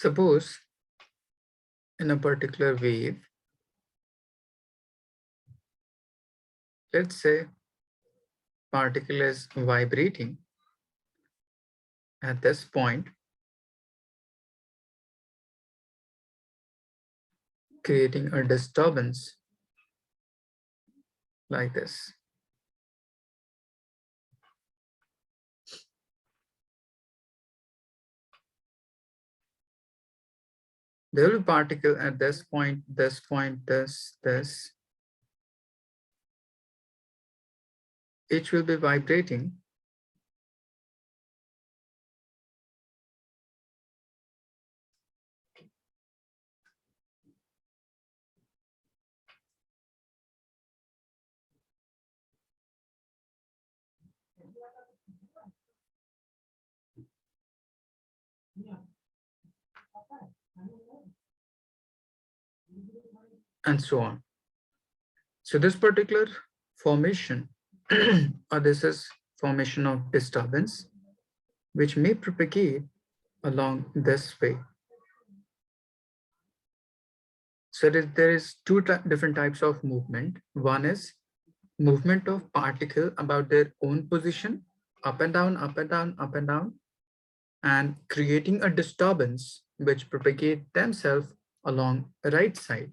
Suppose in a particular wave, let's say particle is vibrating at this point, creating a disturbance like this. There will be particle at this point, this, this. Each will be vibrating. And so on. So this particular formation, or this is formation of disturbance, which may propagate along this way. So there is two different types of movement. One is movement of particle about their own position, up and down, up and down, up and down, and creating a disturbance which propagate themselves along the right side.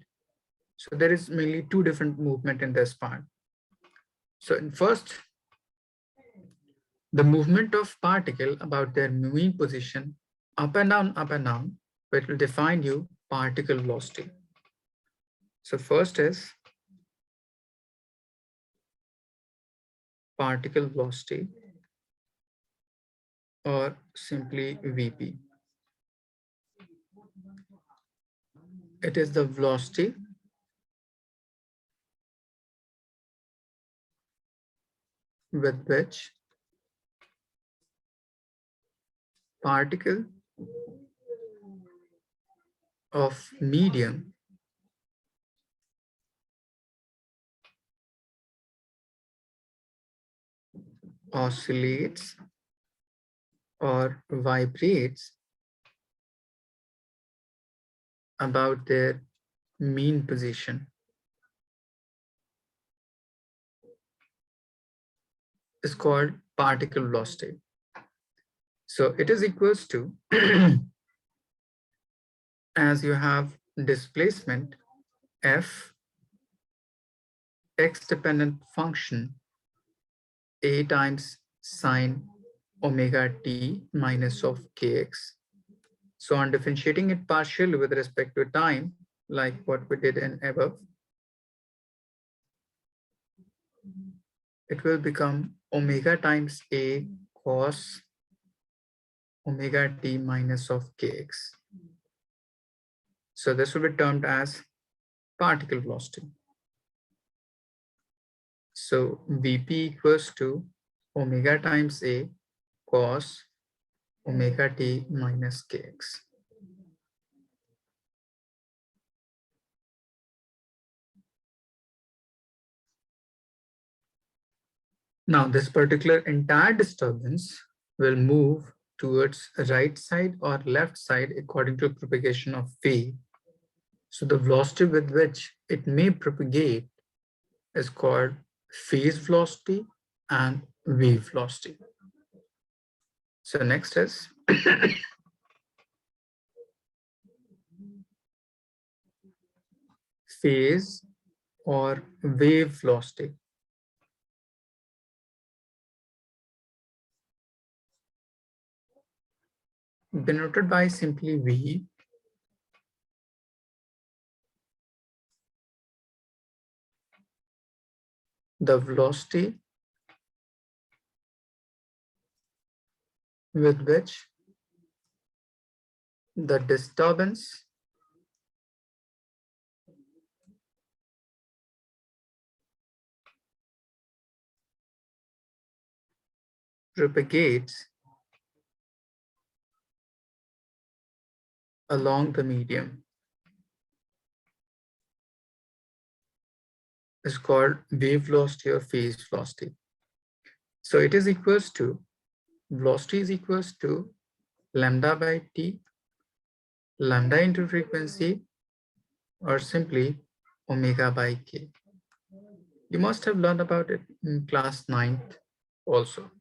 So there is mainly two different movement in this part. So in first, the movement of particle about their mean position, up and down, which will define you particle velocity. So first is particle velocity, or simply VP. It is the velocity with which particle of medium oscillates or vibrates about their mean position is called particle velocity. So it is equals to as you have displacement f x dependent function a times sine omega t minus of kx. So on differentiating it partially with respect to time, like what we did in above, it will become omega times a cos omega t minus of kx. So this will be termed as particle velocity. So Vp equals to omega times a cos omega t minus kx. Now this particular entire disturbance will move towards right side or left side according to propagation of phi. So the velocity with which it may propagate is called phase velocity and wave velocity. So next is phase or wave velocity. Denoted by simply V. The velocity with which the disturbance propagates along the medium is called wave velocity or phase velocity. So it is equals to, velocity is equals to lambda by t lambda into frequency, or simply omega by k. You must have learned about it in class 9th also.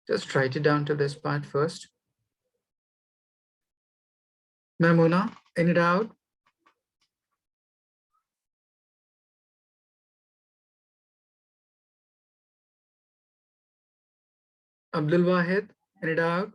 Just write it down to this part first. Mamuna, any doubt? Abdul Wahid, any doubt?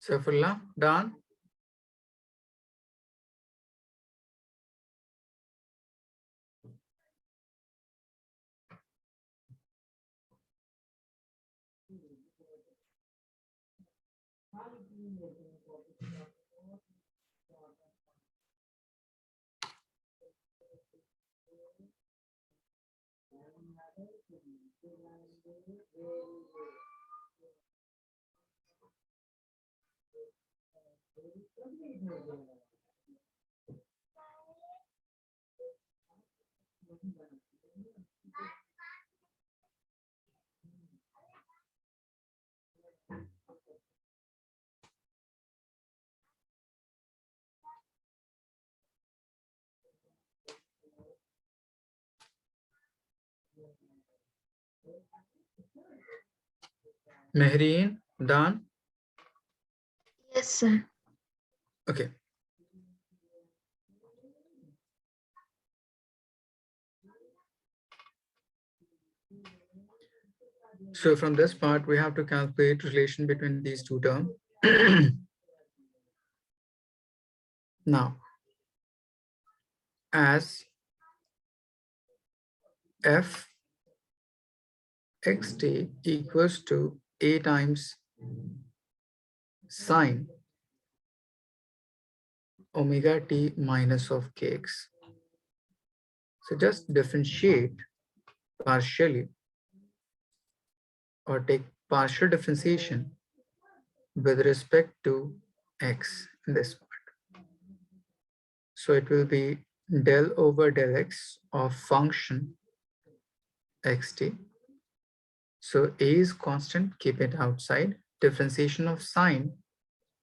Saifullah, done? Mehreen, done? Yes, sir. Okay. So from this part, we have to calculate relation between these two terms. Now, as f xt equals to a times sine omega t minus of kx. So just differentiate partially or take partial differentiation with respect to x in this part. So it will be del over del x of function xt. So a is constant, keep it outside. Differentiation of sine,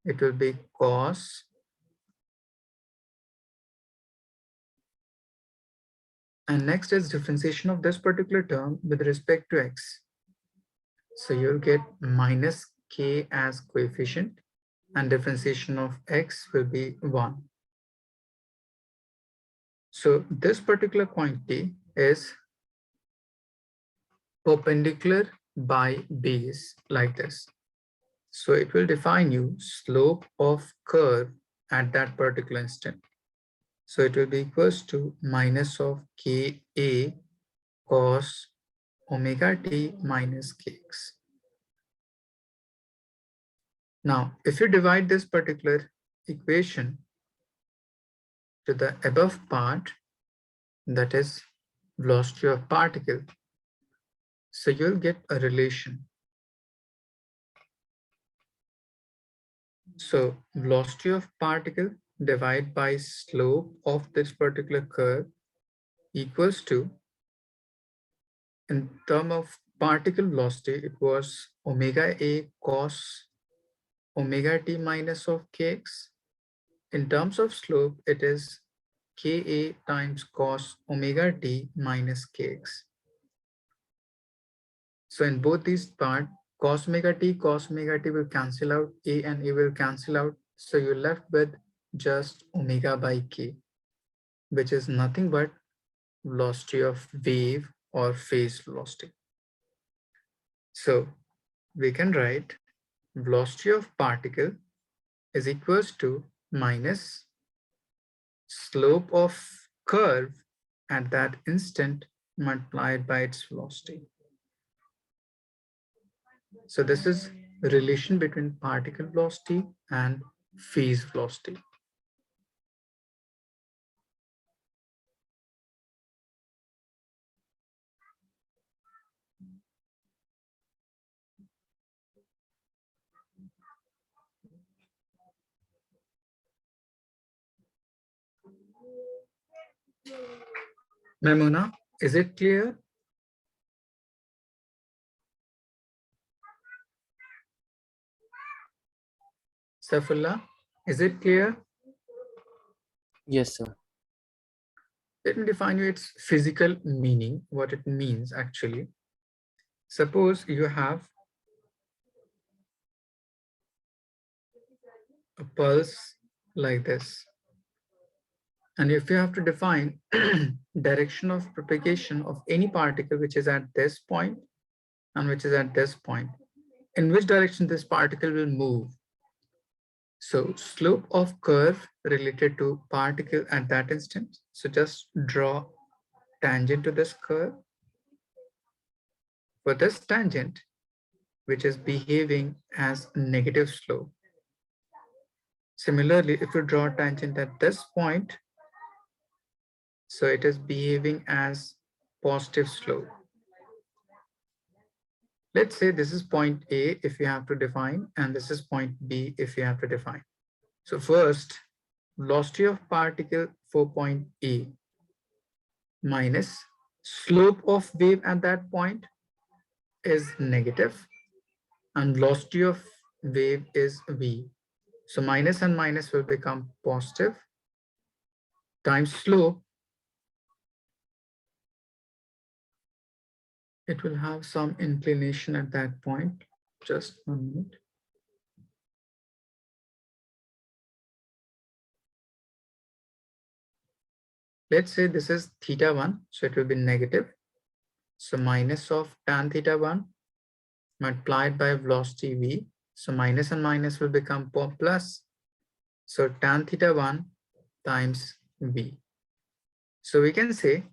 it will be cos and next is differentiation of this particular term with respect to x. So you'll get minus k as coefficient and differentiation of x will be 1. So this particular quantity is perpendicular by base like this. So it will define you slope of curve at that particular instant. So it will be equals to minus of Ka cos omega t minus kx. Now, if you divide this particular equation to the above part, that is velocity of particle, so you'll get a relation. So velocity of particle divided by slope of this particular curve equals to, in term of particle velocity, it was omega a cos omega t minus of kx. In terms of slope, it is Ka times cos omega t minus kx. So in both these parts, cos omega t will cancel out, a and a will cancel out. So you're left with just omega by k, which is nothing but velocity of wave or phase velocity. So we can write velocity of particle is equals to minus slope of curve at that instant multiplied by its velocity. So this is the relation between particle velocity and phase velocity. Memuna, is it clear? Saifullah, is it clear? Yes, sir. Let me define you its physical meaning, what it means actually. Suppose you have a pulse like this. And if you have to define direction of propagation of any particle which is at this point and which is at this point, in which direction this particle will move. So slope of curve related to particle at that instant. So just draw tangent to this curve. For this tangent, which is behaving as negative slope. Similarly, if you draw tangent at this point, so it is behaving as positive slope. Let's say this is point A if you have to define, and this is point B if you have to define. So first, velocity of particle for point A minus slope of wave at that point is negative and velocity of wave is V. So minus and minus will become positive times slope. It will have some inclination at that point. Just 1 minute. Let's say this is theta 1, so it will be negative. So minus of tan theta 1 multiplied by velocity v. So minus and minus will become plus. So tan theta 1 times v. So we can say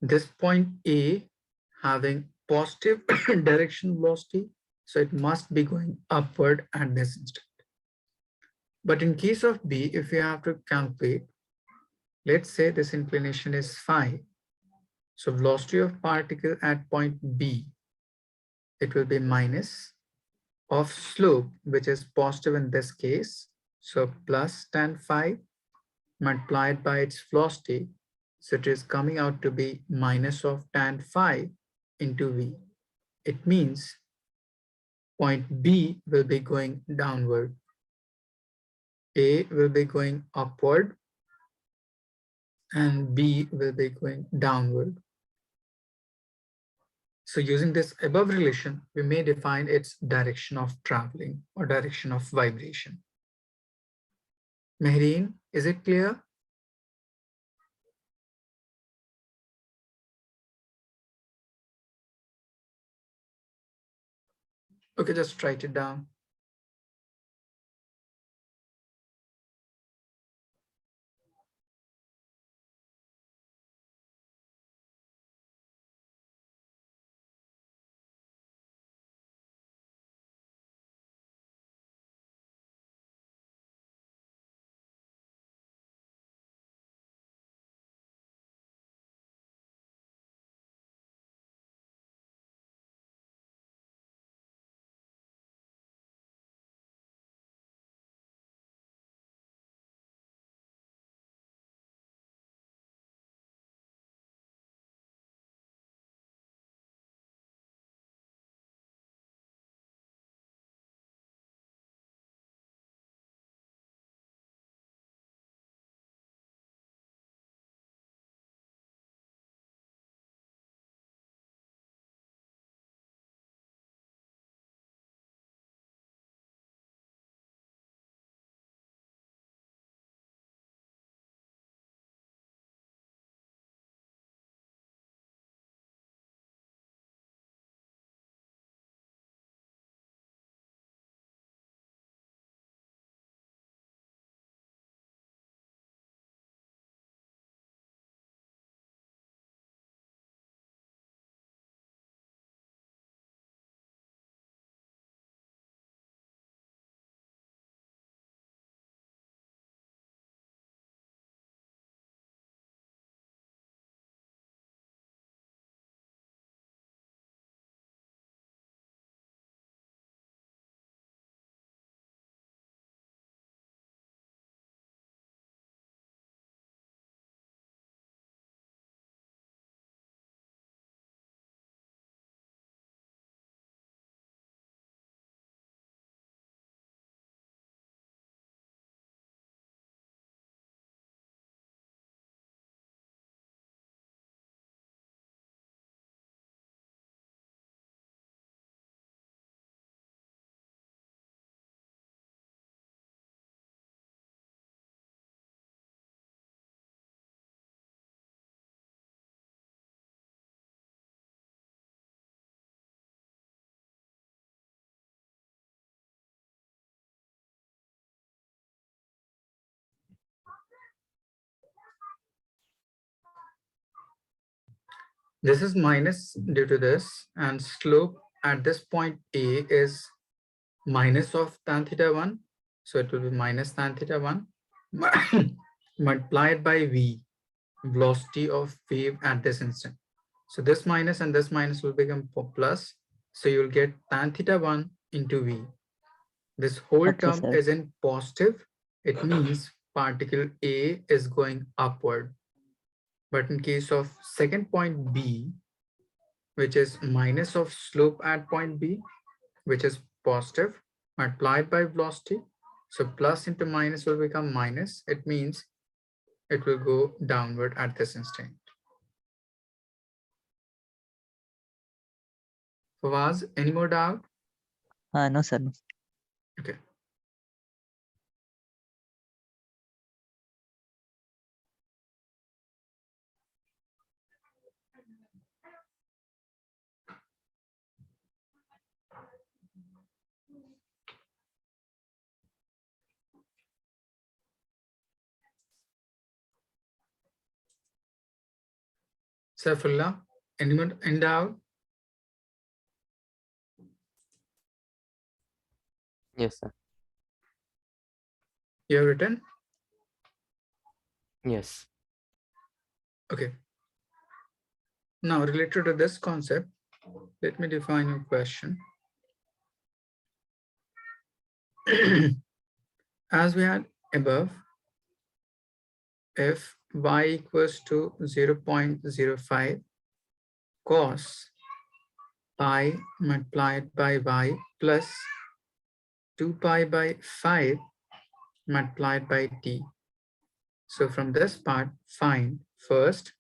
this point A having positive direction velocity, so it must be going upward at this instant. But in case of B, if you have to calculate, let's say this inclination is phi. So velocity of particle at point B, it will be minus of slope, which is positive in this case. So plus tan phi multiplied by its velocity. So it is coming out to be minus of tan phi into V. It means point B will be going downward. A will be going upward and B will be going downward. So using this above relation, we may define its direction of traveling or direction of vibration. Mehreen, is it clear? Okay, just write it down. This is minus due to this, and slope at this point A is minus of tan theta 1. So it will be minus tan theta 1 multiplied by V, velocity of wave at this instant. So this minus and this minus will become plus. So you'll get tan theta 1 into V. This whole Okay, term sir. is in positive. It means particle A is going upward. But in case of second point B, which is minus of slope at point B, which is positive, multiplied by velocity. So plus into minus will become minus. It means it will go downward at this instant. Fawaz, any more doubt? No, sir. No. Okay. Saifullah, anyone in doubt? Yes, sir. You have written? Yes. Okay. Now, related to this concept, let me define your question. As we had above, if y equals to 0.05 cos pi multiplied by y plus 2 pi by 5 multiplied by t. So from this part, find first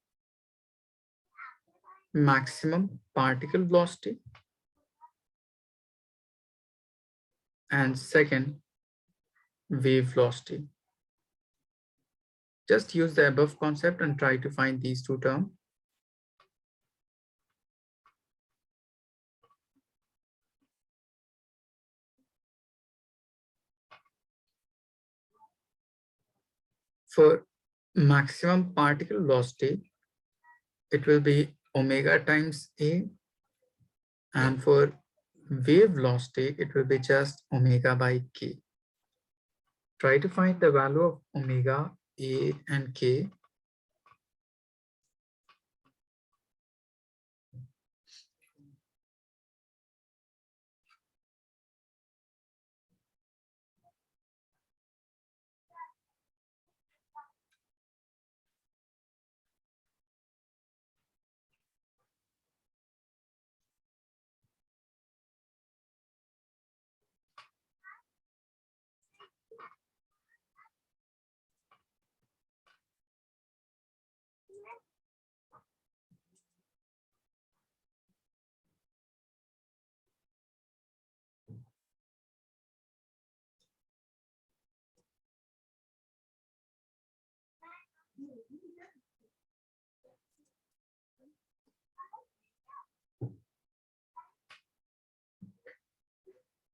maximum particle velocity and second wave velocity. Just use the above concept and try to find these two terms. For maximum particle velocity, it will be omega times a, and for wave velocity, it will be just omega by k. Try to find the value of omega, a, and k.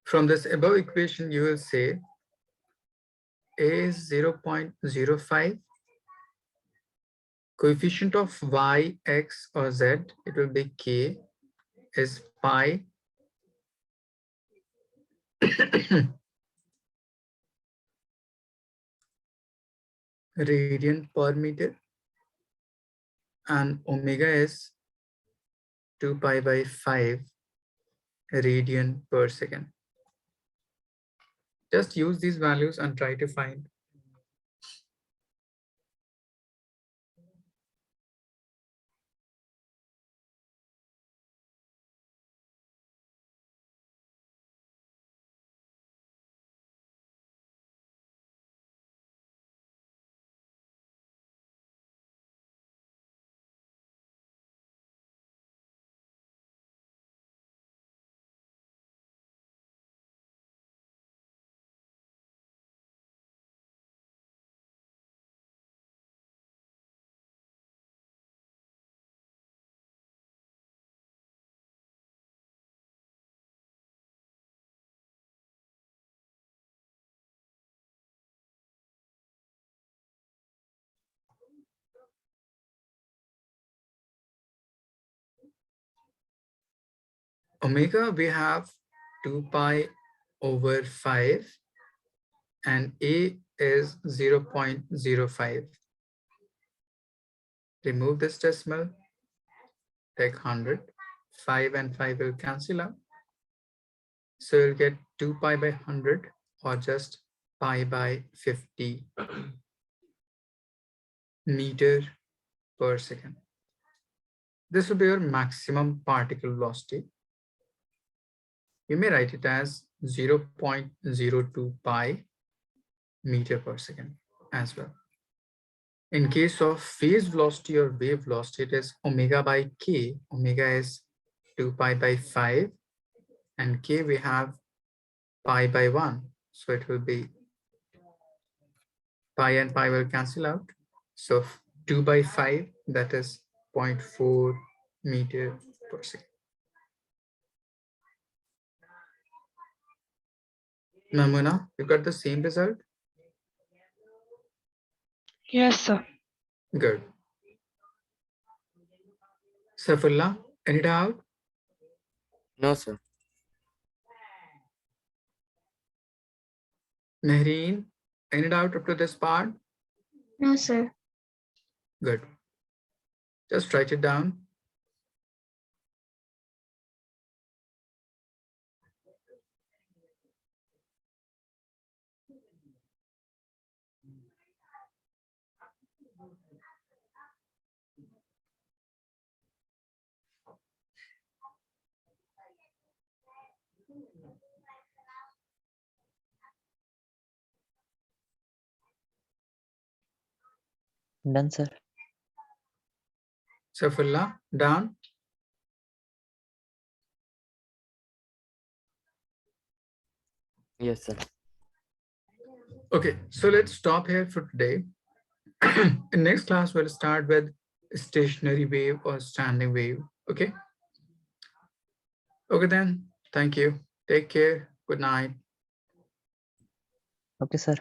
From this above equation, you will say a is 0.05, coefficient of y, x, or z, it will be k, is pi radian per meter, and omega is 2 pi by 5 radian per second. Just use these values and try to find. Omega, we have 2 pi over 5, and a is 0.05. Remove this decimal, take 100, 5 and 5 will cancel out. So you'll get 2 pi by 100 or just pi by 50 meter per second. This will be your maximum particle velocity. You may write it as 0.02 pi meter per second as well. In case of phase velocity or wave velocity, it is omega by k. Omega is 2 pi by 5, and k we have pi by 1. So it will be pi and pi will cancel out. So 2 by 5, that is 0.4 meter per second. Namuna, you got the same result? Yes, sir. Good. Saifullah, any doubt? No, sir. Mehreen, any doubt up to this part? No, sir. Good. Just write it down. Done, sir. Saifullah, down. Yes, sir. Okay, so let's stop here for today. In next class, we'll start with stationary wave or standing wave. Okay. Okay then. Thank you. Take care. Good night. Okay, sir.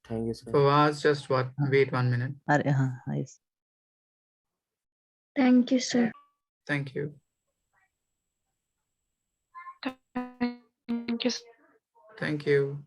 Thank you, sir. Fawaz, just what? Wait 1 minute. Yes. Thank you, sir. Thank you. Thank you. Thank you.